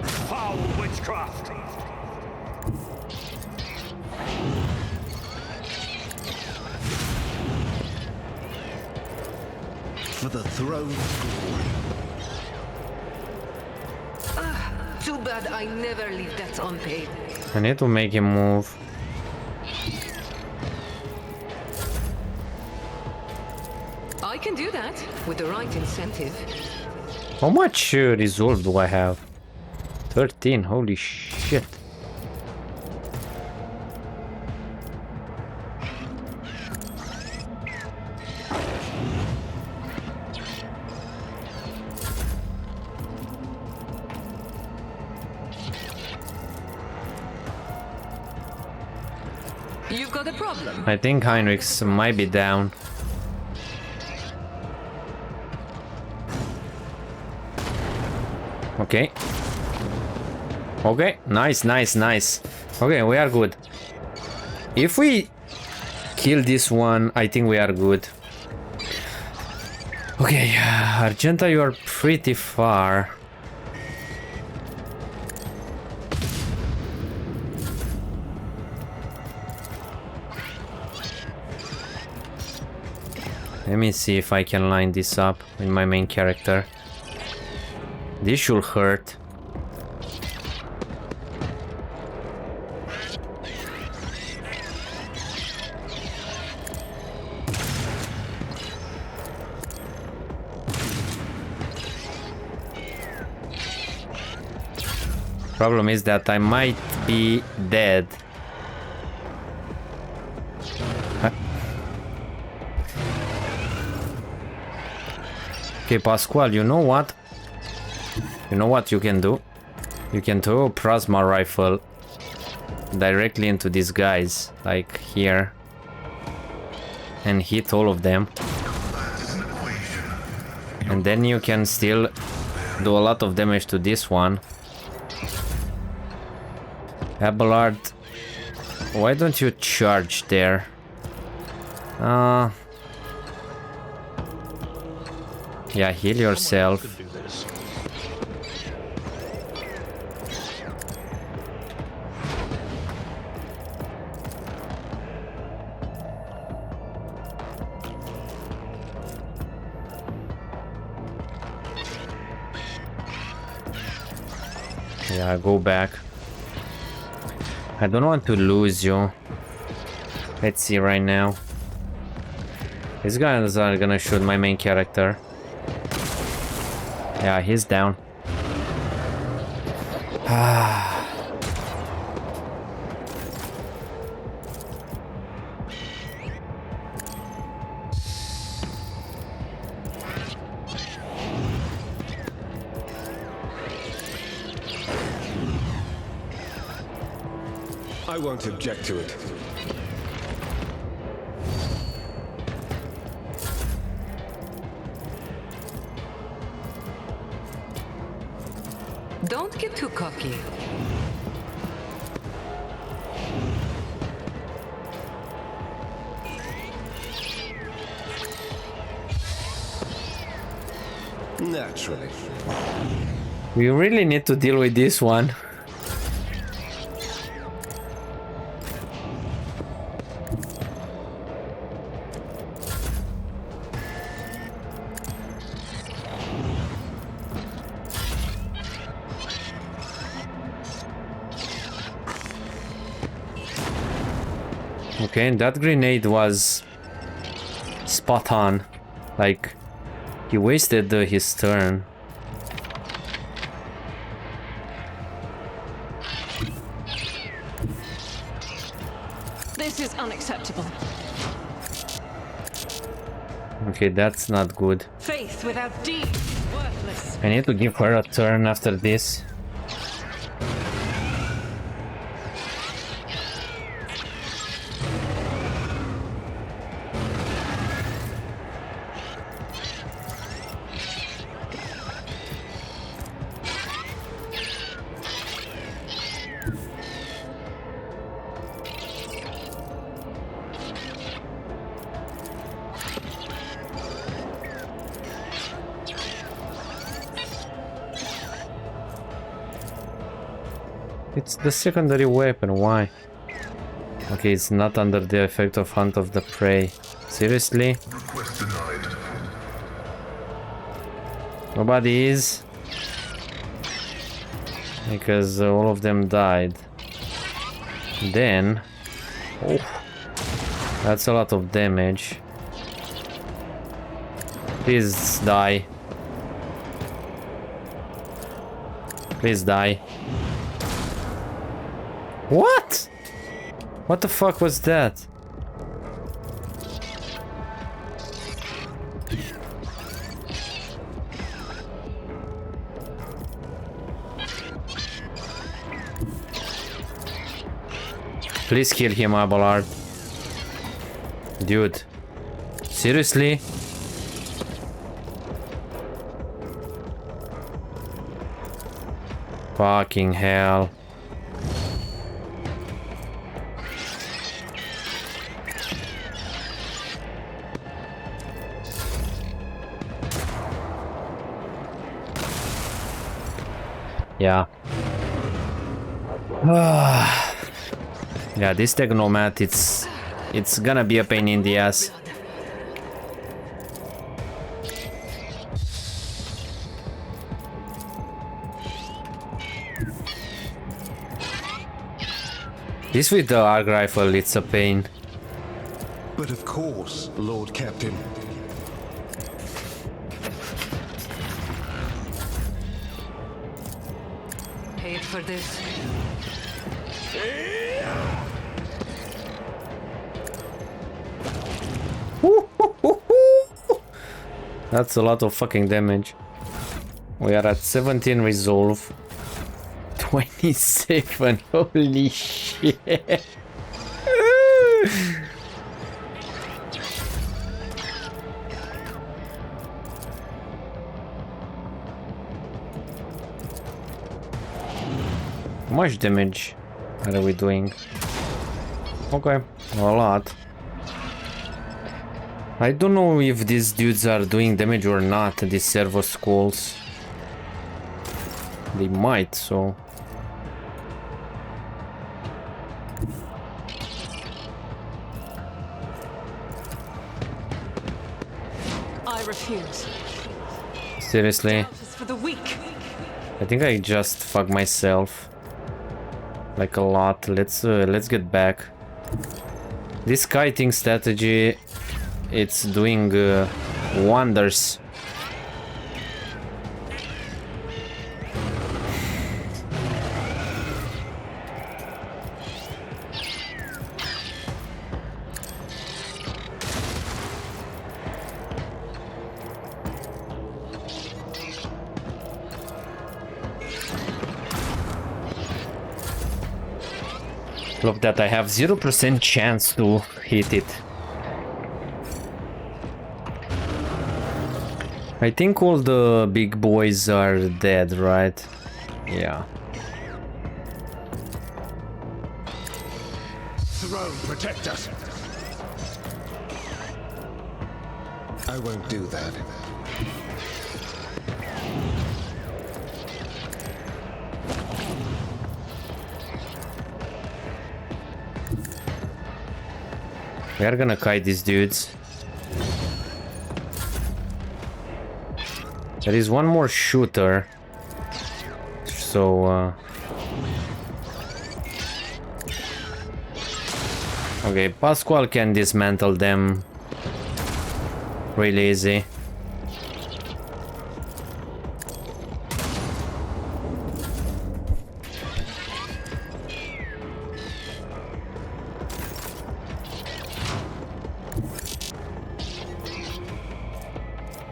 Foul witchcraft. For the throne's glory. Too bad I never leave debts unpaid. I need to make him move. I can do that with the right incentive. How much resolve do I have? 13, holy shit. You've got a problem. I think Heinrichs might be down. Okay. Okay, nice, nice, nice. Okay, we are good. If we kill this one, I think we are good. Okay, Argenta, you are pretty far. Let me see if I can line this up with my main character. This should hurt. Problem is that I might be dead. Okay, Pasquale, you know what? You know what you can do? You can throw a plasma rifle directly into these guys, like here, and hit all of them. And then you can still do a lot of damage to this one. Abelard, why don't you charge there? Yeah, heal yourself. Yeah, go back. I don't want to lose you. Let's see right now. These guys are gonna shoot my main character. Yeah, he's down. I won't object to it. Don't get too cocky. Naturally. We really need to deal with this one. Okay, and that grenade was spot on. Like, he wasted his turn. This is unacceptable. Okay, that's not good. Faith without deed, worthless. I need to give her a turn after this. It's the secondary weapon, why? Okay, it's not under the effect of Hunt of the Prey. Seriously? Request denied. Nobody is? Because all of them died. Then... Oh, that's a lot of damage. Please die. Please die. What? What the fuck was that? Please kill him, Abelard. Dude. Seriously? Fucking hell. Yeah. Yeah, this Technomat, it's gonna be a pain in the ass. This with the ARC rifle, it's a pain. But of course, Lord Captain. Paid for this. That's a lot of fucking damage. We are at 17 resolve. 27, holy shit. How much damage are we doing? Okay, a lot. I don't know if these dudes are doing damage or not, these servo skulls. They might, so... I refuse. Seriously? For the weak. I think I just fucked myself. Like a lot. Let's get back. This kiting strategy, it's doing wonders. Love that I have 0% chance to hit it. I think all the big boys are dead, right? Yeah. Throne, protect us. I won't do that. We are gonna kite these dudes. There is one more shooter. So, okay, Pasquale can dismantle them really easy.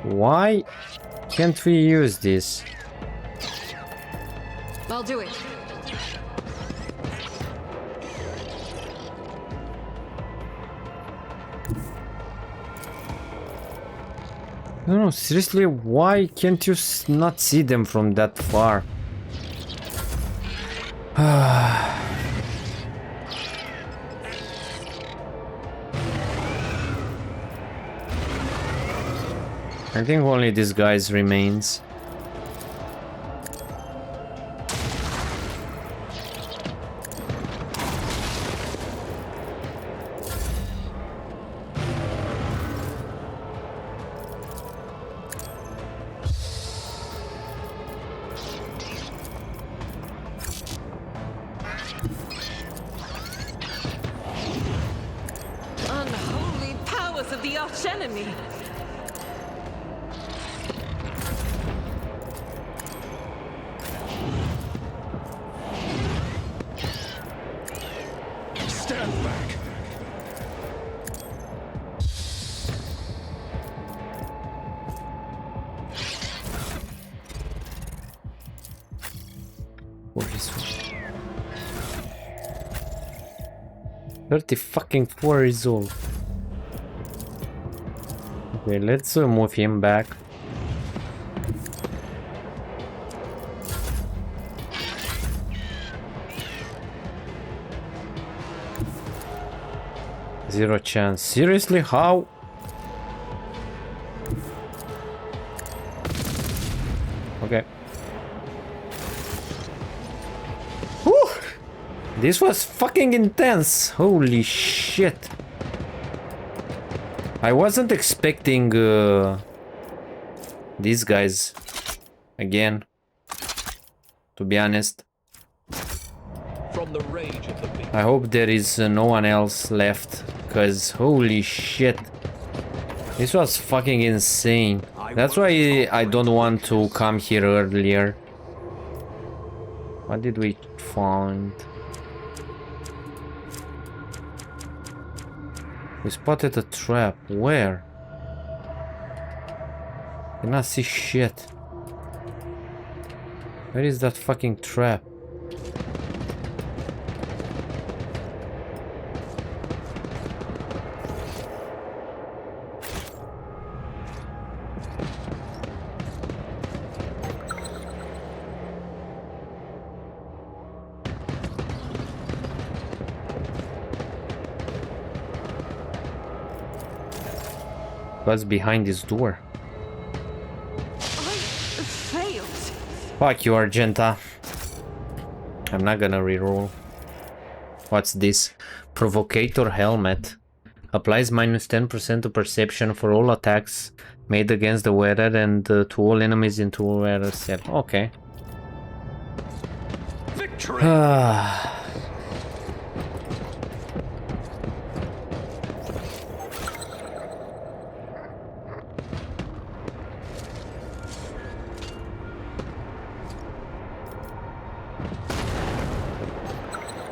Why can't we use this? I'll do it. No, seriously, why can't you not see them from that far? I think only this guy's remains. Unholy powers of the archenemy. Stand back. What is 30 years old. Okay, let's move him back. Zero chance. Seriously, how? Okay. Whew. This was fucking intense. Holy shit. I wasn't expecting these guys again, to be honest. From the rage of the big I hope there is no one else left, cause holy shit. This was fucking insane. That's why I don't want to come here earlier. What did we find? We spotted a trap. Where? Cannot see shit. Where is that fucking trap? What's behind this door? Failed. Fuck you, Argenta. I'm not gonna reroll. What's this? Provocator helmet. Applies minus 10% to perception for all attacks made against the wearer and to all enemies into wearer's set. Okay. Victory!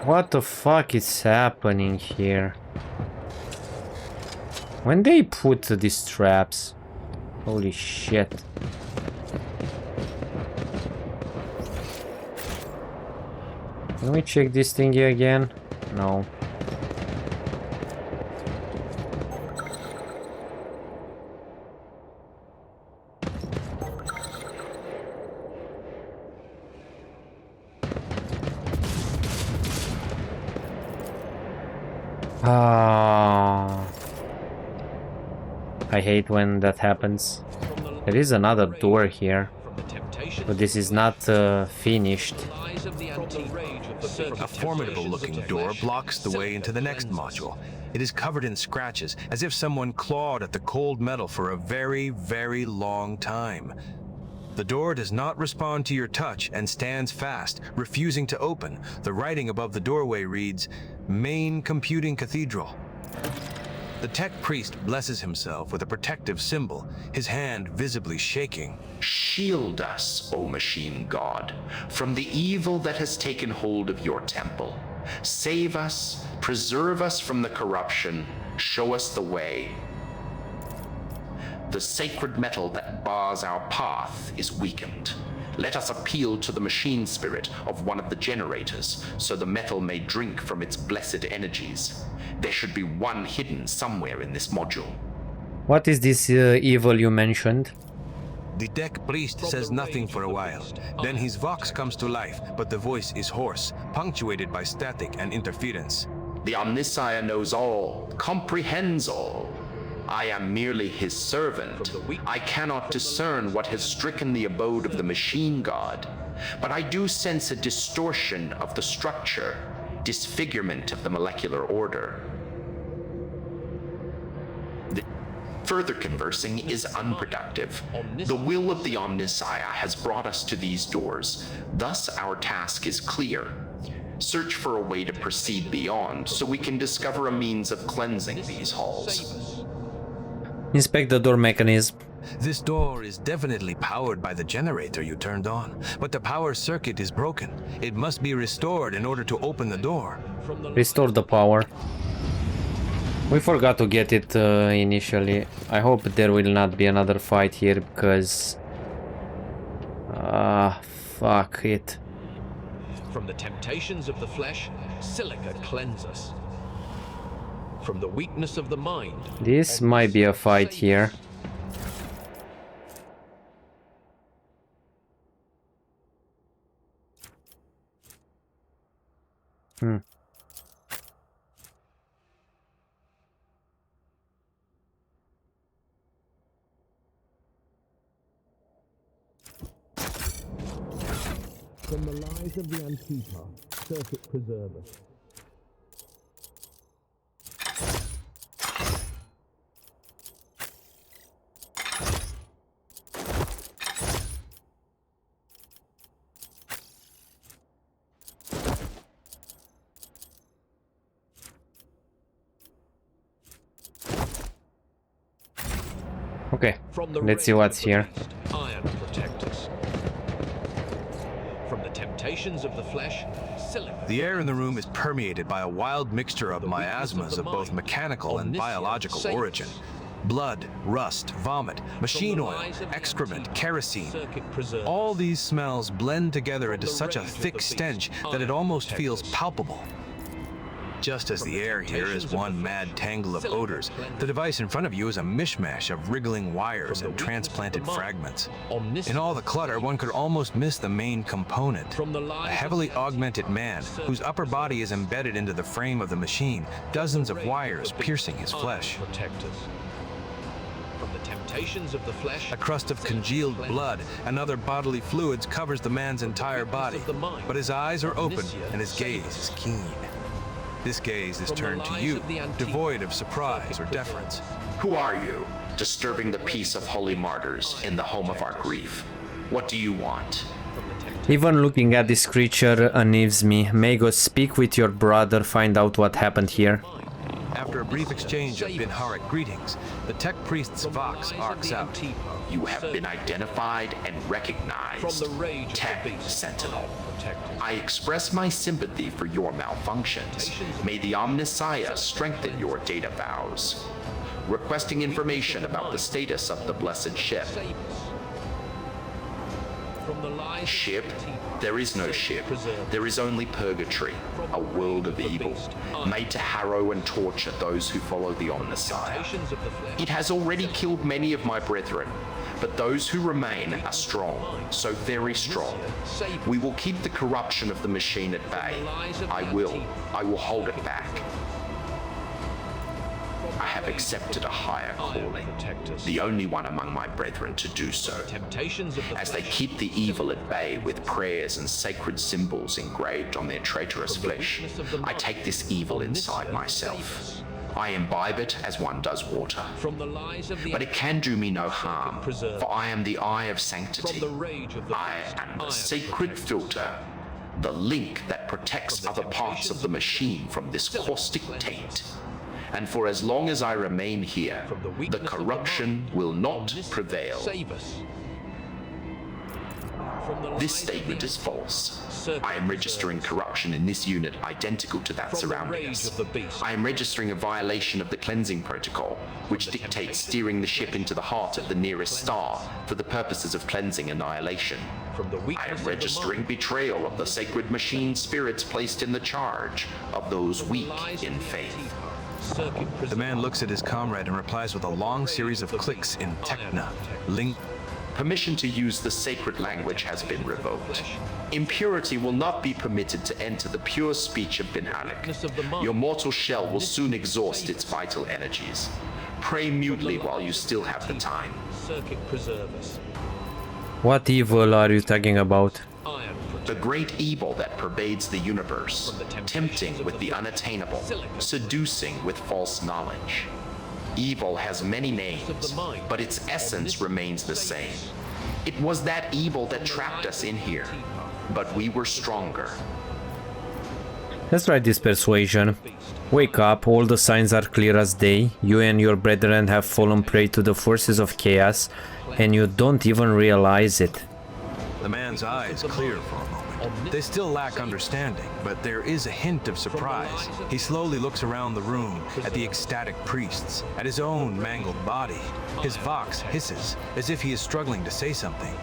What the fuck is happening here? When they put these traps? Holy shit. Can we check this thingy again? No. I hate when that happens. There is another door here, but this is not finished. A formidable-looking door blocks the way into the next module. It is covered in scratches, as if someone clawed at the cold metal for a very, very long time. The door does not respond to your touch and stands fast, refusing to open. The writing above the doorway reads, "Main Computing Cathedral." The tech priest blesses himself with a protective symbol, his hand visibly shaking. Shield us, O machine god, from the evil that has taken hold of your temple. Save us, preserve us from the corruption, show us the way. The sacred metal that bars our path is weakened. Let us appeal to the machine spirit of one of the generators, so the metal may drink from its blessed energies. There should be one hidden somewhere in this module. What is this evil you mentioned? The tech priest says nothing for a while. Then his vox comes to life, but the voice is hoarse, punctuated by static and interference. The Omnissiah knows all, comprehends all. I am merely his servant. I cannot discern what has stricken the abode of the machine god, but I do sense a distortion of the structure, disfigurement of the molecular order. Further conversing is unproductive. The will of the Omnissiah has brought us to these doors. Thus our task is clear. Search for a way to proceed beyond, so we can discover a means of cleansing these halls. Inspect the door mechanism. This door is definitely powered by the generator you turned on, but the power circuit is broken. It must be restored in order to open the door. Restore the power. We forgot to get it initially. I hope there will not be another fight here because... fuck it. From the temptations of the flesh, silica cleanse us. From the weakness of the mind... This might be a fight here. From the lies of the Antifa, circuit preserver. Okay, let's see what's here. Iron protectors. From the temptations of the flesh, silica. The air in the room is permeated by a wild mixture of miasmas of both mechanical and biological origin. Blood, rust, vomit, machine oil, excrement, kerosene. All these smells blend together into such a thick stench that it almost feels palpable. Just as the air here is one mad tangle of odors, the device in front of you is a mishmash of wriggling wires and transplanted fragments. In all the clutter, one could almost miss the main component, a heavily augmented man whose upper body is embedded into the frame of the machine, dozens of wires piercing his flesh. From the temptations of the flesh, a crust of congealed blood and other bodily fluids covers the man's entire body, but his eyes are open and his gaze is keen. This gaze is turned to you, devoid of surprise or deference. Who are you, disturbing the peace of holy martyrs in the home of our grief? What do you want? Even looking at this creature unnerves me. Magos, speak with your brother, find out what happened here. After a brief exchange of Binharic greetings, the tech priest's vox arcs out. You have been identified and recognized. Tech Sentinel. I express my sympathy for your malfunctions. May the Omnissiah strengthen your data vows. Requesting information about the status of the blessed ship. Ship? There is no ship. There is only purgatory, a world of evil, made to harrow and torture those who follow the Omnissiah. It has already killed many of my brethren, but those who remain are strong, so very strong. We will keep the corruption of the machine at bay. I will hold it back. I have accepted a higher calling, the only one among my brethren to do so. As they keep the evil at bay with prayers and sacred symbols engraved on their traitorous flesh, I take this evil inside myself. I imbibe it as one does water. But it can do me no harm, for I am the eye of sanctity. I am the sacred filter, the link that protects other parts of the machine from this caustic taint. And for as long as I remain here, the corruption will not prevail. This statement is false. I am registering corruption in this unit identical to that surrounding us. I am registering a violation of the cleansing protocol, which dictates steering the ship into the heart of the nearest star for the purposes of cleansing annihilation. I am registering betrayal of the sacred machine spirits placed in the charge of those weak in faith. The man looks at his comrade and replies with a long series of clicks in Techna. Permission to use the sacred language has been revoked. Impurity will not be permitted to enter the pure speech of Ben Alec. Your mortal shell will soon exhaust its vital energies. Pray mutely while you still have the time. What evil are you talking about? The great evil that pervades the universe, tempting with the unattainable, seducing with false knowledge. Evil has many names, but its essence remains the same. It was that evil that trapped us in here, but we were stronger. Let's try this persuasion. Wake up, all the signs are clear as day. You and your brethren have fallen prey to the forces of chaos, and you don't even realize it. The man's eyes clear for a moment. They still lack understanding, but there is a hint of surprise. He slowly looks around the room, at the ecstatic priests, at his own mangled body. His vox hisses, as if he is struggling to say something.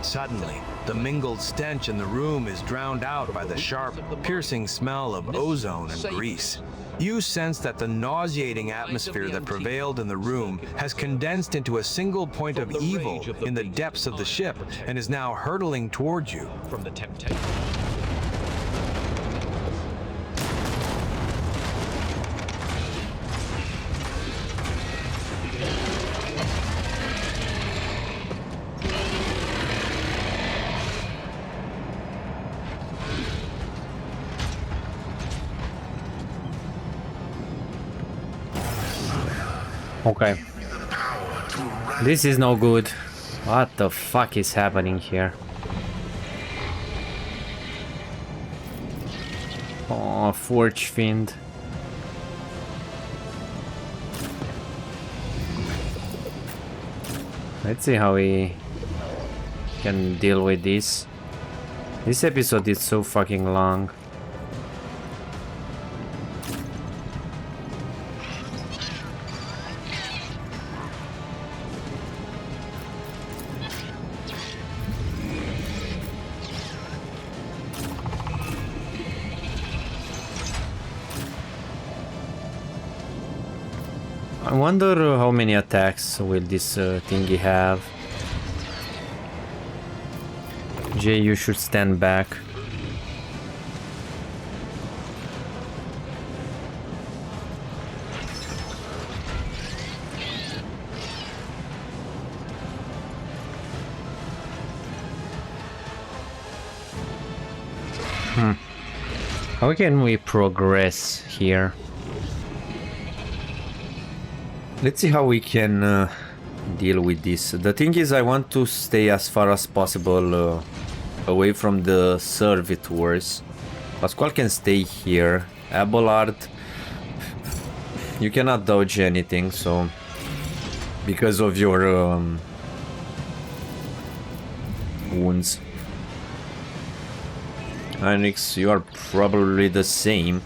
Suddenly, the mingled stench in the room is drowned out by the sharp, piercing smell of ozone and grease. You sense that the nauseating atmosphere that prevailed in the room has condensed into a single point of evil in the depths of the ship and is now hurtling towards you. From the temptation. Okay. This is no good. What the fuck is happening here? Oh, Forge Fiend. Let's see how we can deal with this. This episode is so fucking long. I wonder how many attacks will this thingy have. Jay, you should stand back. How can we progress here? Let's see how we can deal with this. The thing is, I want to stay as far as possible away from the servitors. Pasquale can stay here. Abelard, you cannot dodge anything, so because of your wounds. Heinrich, you are probably the same.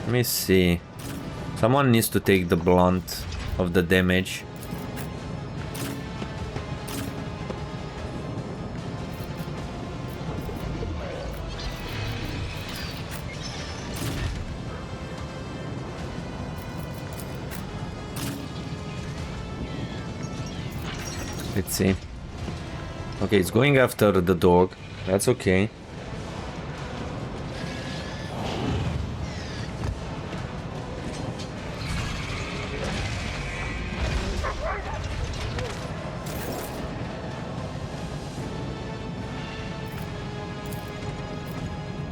Let me see. Someone needs to take the blunt of the damage. Let's see. Okay, it's going after the dog. That's okay.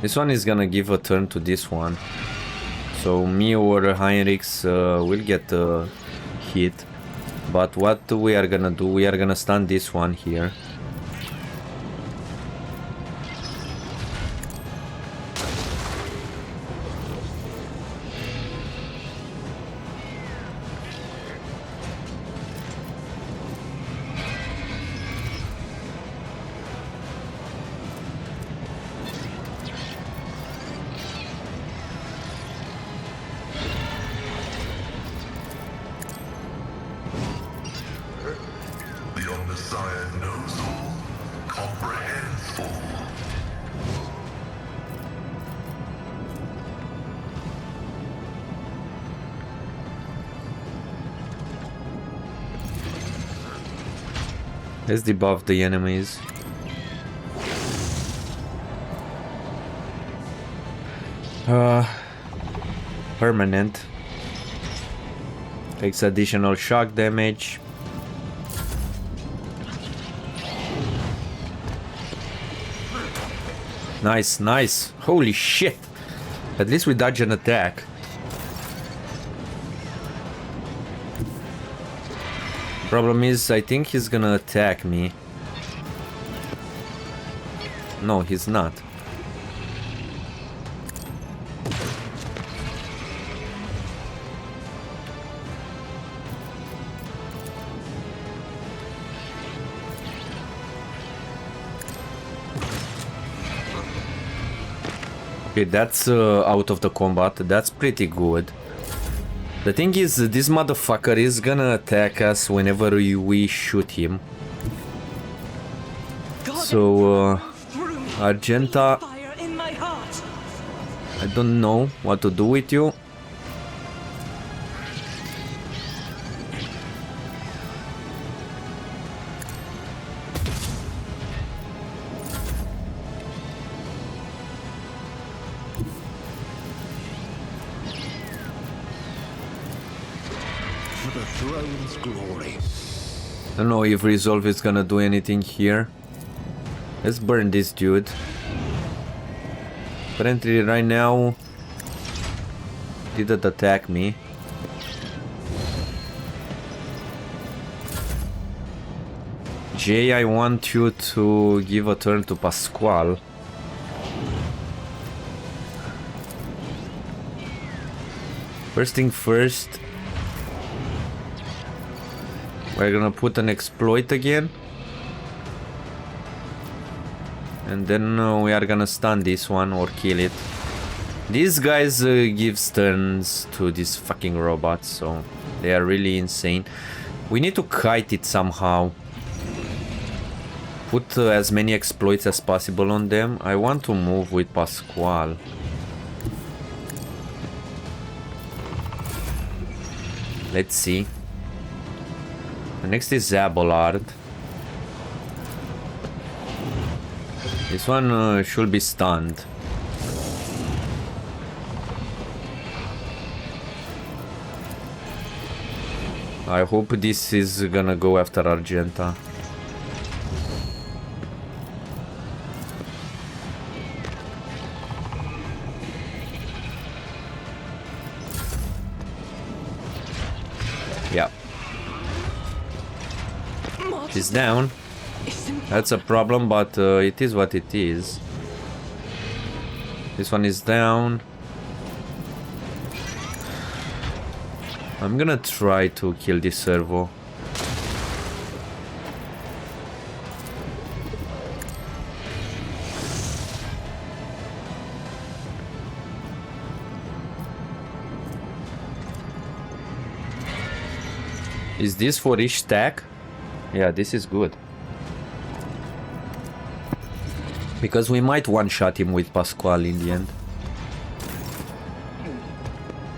This one is gonna give a turn to this one. So me or Heinrichs will get hit. But what we are gonna do, we are gonna stun this one here. Let's debuff the enemies. Permanent. Takes additional shock damage. Nice, nice. Holy shit. At least we dodge an attack. Problem is, I think he's gonna attack me. No, he's not. Okay, that's out of the combat. That's pretty good. The thing is, this motherfucker is gonna attack us whenever we shoot him. So, Argenta, I don't know what to do with you. I don't know if Resolve is gonna do anything here. Let's burn this dude. Apparently right now didn't attack me. Jay, I want you to give a turn to Pasquale. First thing first, we're gonna put an exploit again. And then we are gonna stun this one or kill it. These guys gives turns to these fucking robots, so they are really insane. We need to kite it somehow. Put as many exploits as possible on them. I want to move with Pasquale. Let's see. The next is Zabulard. This one should be stunned. I hope this is gonna go after Argenta. Yeah. She's down. That's a problem, but it is what it is. This one is down. I'm gonna try to kill this servo. Is this for each stack? Yeah, this is good. Because we might one-shot him with Pasquale in the end.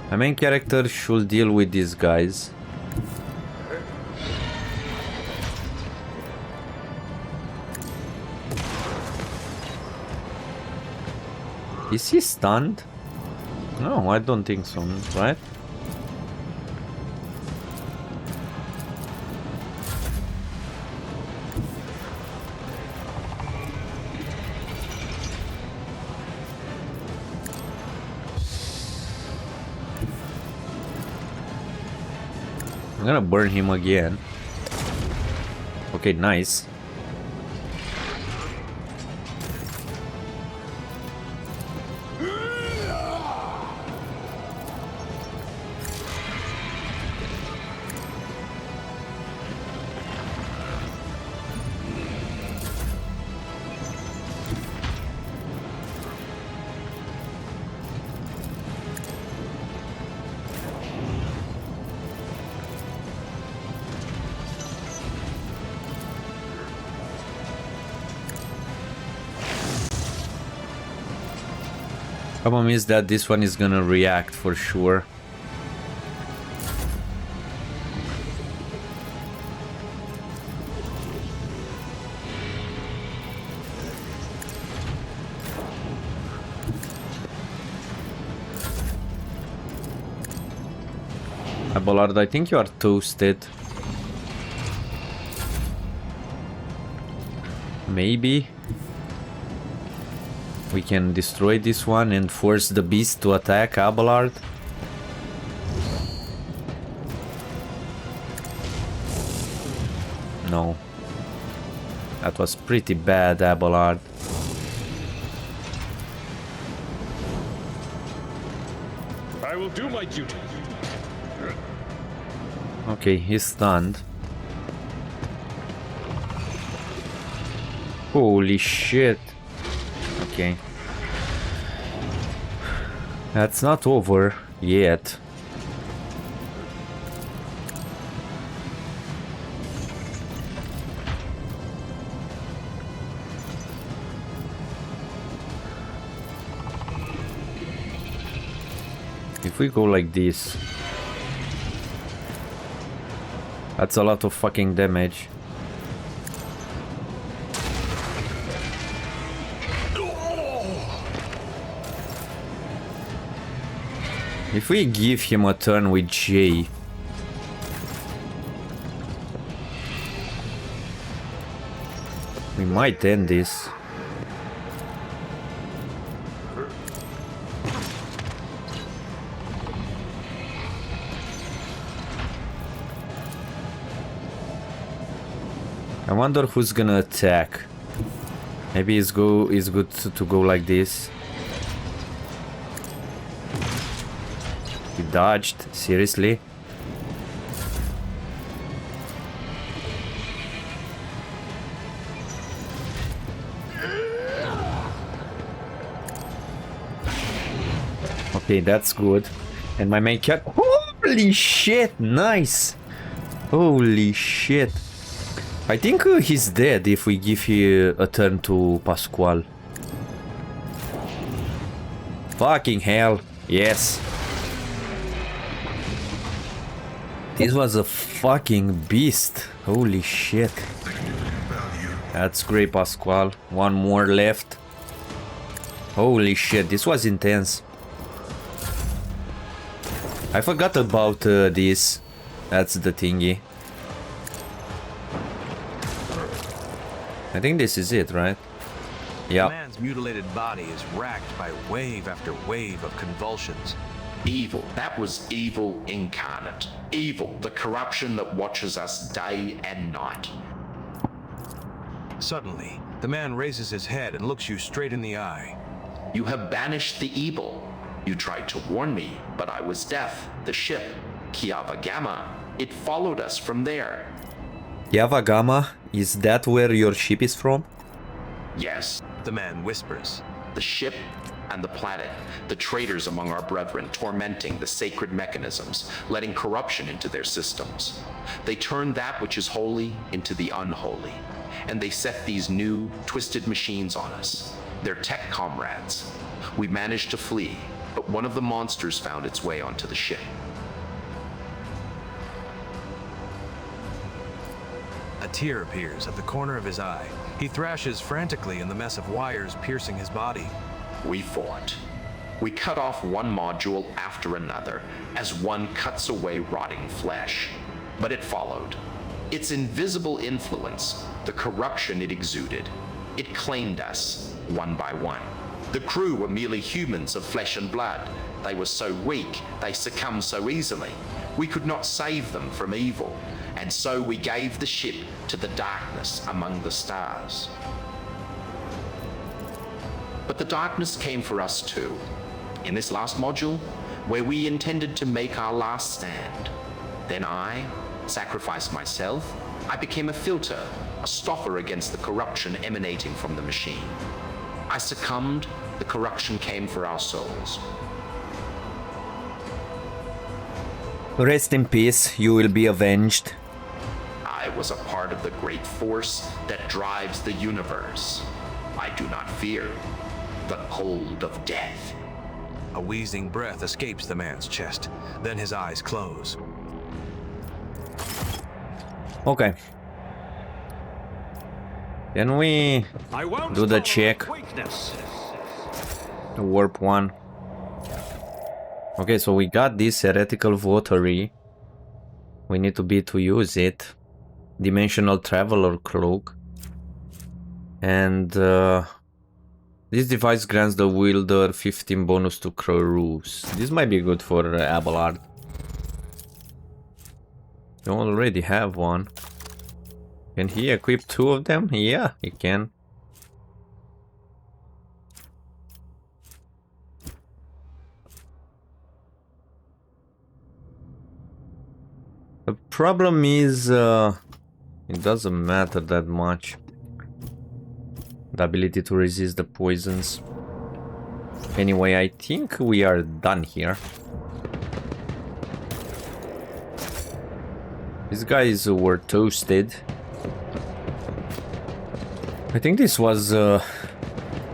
My main character should deal with these guys. Is he stunned? No, I don't think so, right? I'm gonna burn him again. Okay, nice. Problem is that this one is gonna react for sure. Abelard, I think you are toasted. Maybe we can destroy this one and force the beast to attack Abelard. No. That was pretty bad, Abelard. I will do my duty. Okay, he's stunned. Holy shit. Okay. That's not over yet. If we go like this, that's a lot of fucking damage. If we give him a turn with J, we might end this. I wonder who's gonna attack. Maybe it's good to go like this. He dodged, seriously? Okay, that's good. And my main cat. Holy shit, nice! Holy shit. I think he's dead if we give him a turn to Pasquale. Fucking hell, yes. This was a fucking beast. Holy shit. That's great, Pasquale. One more left. Holy shit, this was intense. I forgot about this. That's the thingy. I think this is it, right? Yeah. The man's mutilated body is racked by wave after wave of convulsions. Evil. That was evil incarnate. Evil, the corruption that watches us day and night. Suddenly, the man raises his head and looks you straight in the eye. You have banished the evil. You tried to warn me, but I was deaf. The ship, Kiava Gamma, it followed us from there. Kiava Gamma? Is that where your ship is from? Yes. The man whispers. The ship and the planet, the traitors among our brethren tormenting the sacred mechanisms, letting corruption into their systems. They turned that which is holy into the unholy, and they set these new, twisted machines on us, their tech comrades. We managed to flee, but one of the monsters found its way onto the ship. A tear appears at the corner of his eye. He thrashes frantically in the mess of wires piercing his body. We fought. We cut off one module after another, as one cuts away rotting flesh. But it followed. Its invisible influence, the corruption it exuded, it claimed us, one by one. The crew were merely humans of flesh and blood. They were so weak, they succumbed so easily. We could not save them from evil, and so we gave the ship to the darkness among the stars. But the darkness came for us too, in this last module, where we intended to make our last stand. Then I sacrificed myself. I became a filter, a stopper against the corruption emanating from the machine. I succumbed, the corruption came for our souls. Rest in peace, you will be avenged. I was a part of the great force that drives the universe. I do not fear the cold of death. A wheezing breath escapes the man's chest. Then his eyes close. Okay. Can we do the check? The warp 1. Okay, so we got this heretical votary. We need to use it. Dimensional traveler cloak. And this device grants the wielder 15 bonus to cruise. This might be good for Abelard. You already have one. Can he equip 2 of them? Yeah, he can. The problem is, it doesn't matter that much. The ability to resist the poisons. Anyway, I think we are done here. These guys were toasted. I think this was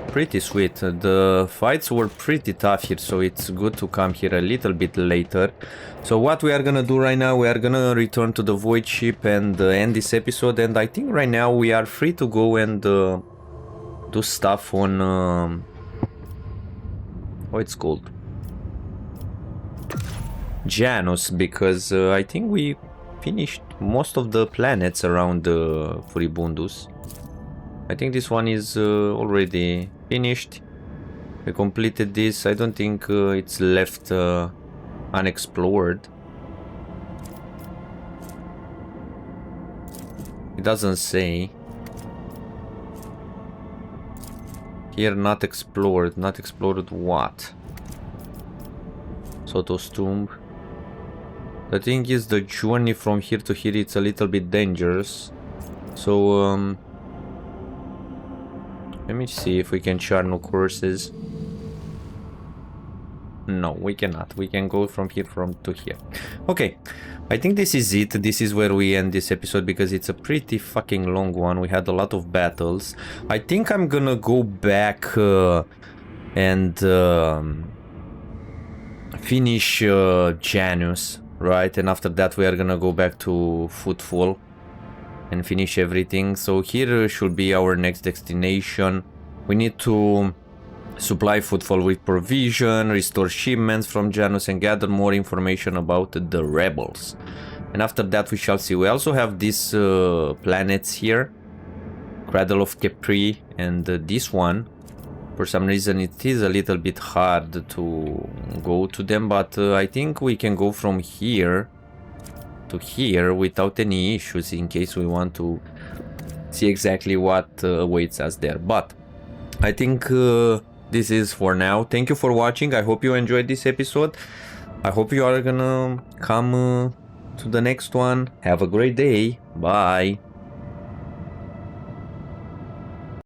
pretty sweet. The fights were pretty tough here, so it's good to come here a little bit later. So what we are gonna do right now, we are gonna return to the void ship and end this episode. And I think right now we are free to go and do stuff on how it's called, Janus, because I think we finished most of the planets around Furibundus. I think this one is already finished. We completed this. I don't think it's left unexplored. It doesn't say. Here, not explored. Not explored what? Soto's tomb. The thing is, the journey from here to here, it's a little bit dangerous. So, let me see if we can chart no courses. No, we cannot. We can go from here to here. Okay, I think this is it. This is where we end this episode because it's a pretty fucking long one. We had a lot of battles. I think I'm gonna go back and finish Janus, right? And after that we are gonna go back to Footfall and finish everything. So here should be our next destination. We need to supply Footfall with provision, restore shipments from Janus, and gather more information about the rebels. And after that we shall see. We also have these planets here, Cradle of Capri, and this one. For some reason it is a little bit hard to go to them, but I think we can go from here to here without any issues, in case we want to see exactly what awaits us there. But I think this is for now. Thank you for watching. I hope you enjoyed this episode. I hope you are gonna come to the next one. Have a great day. Bye.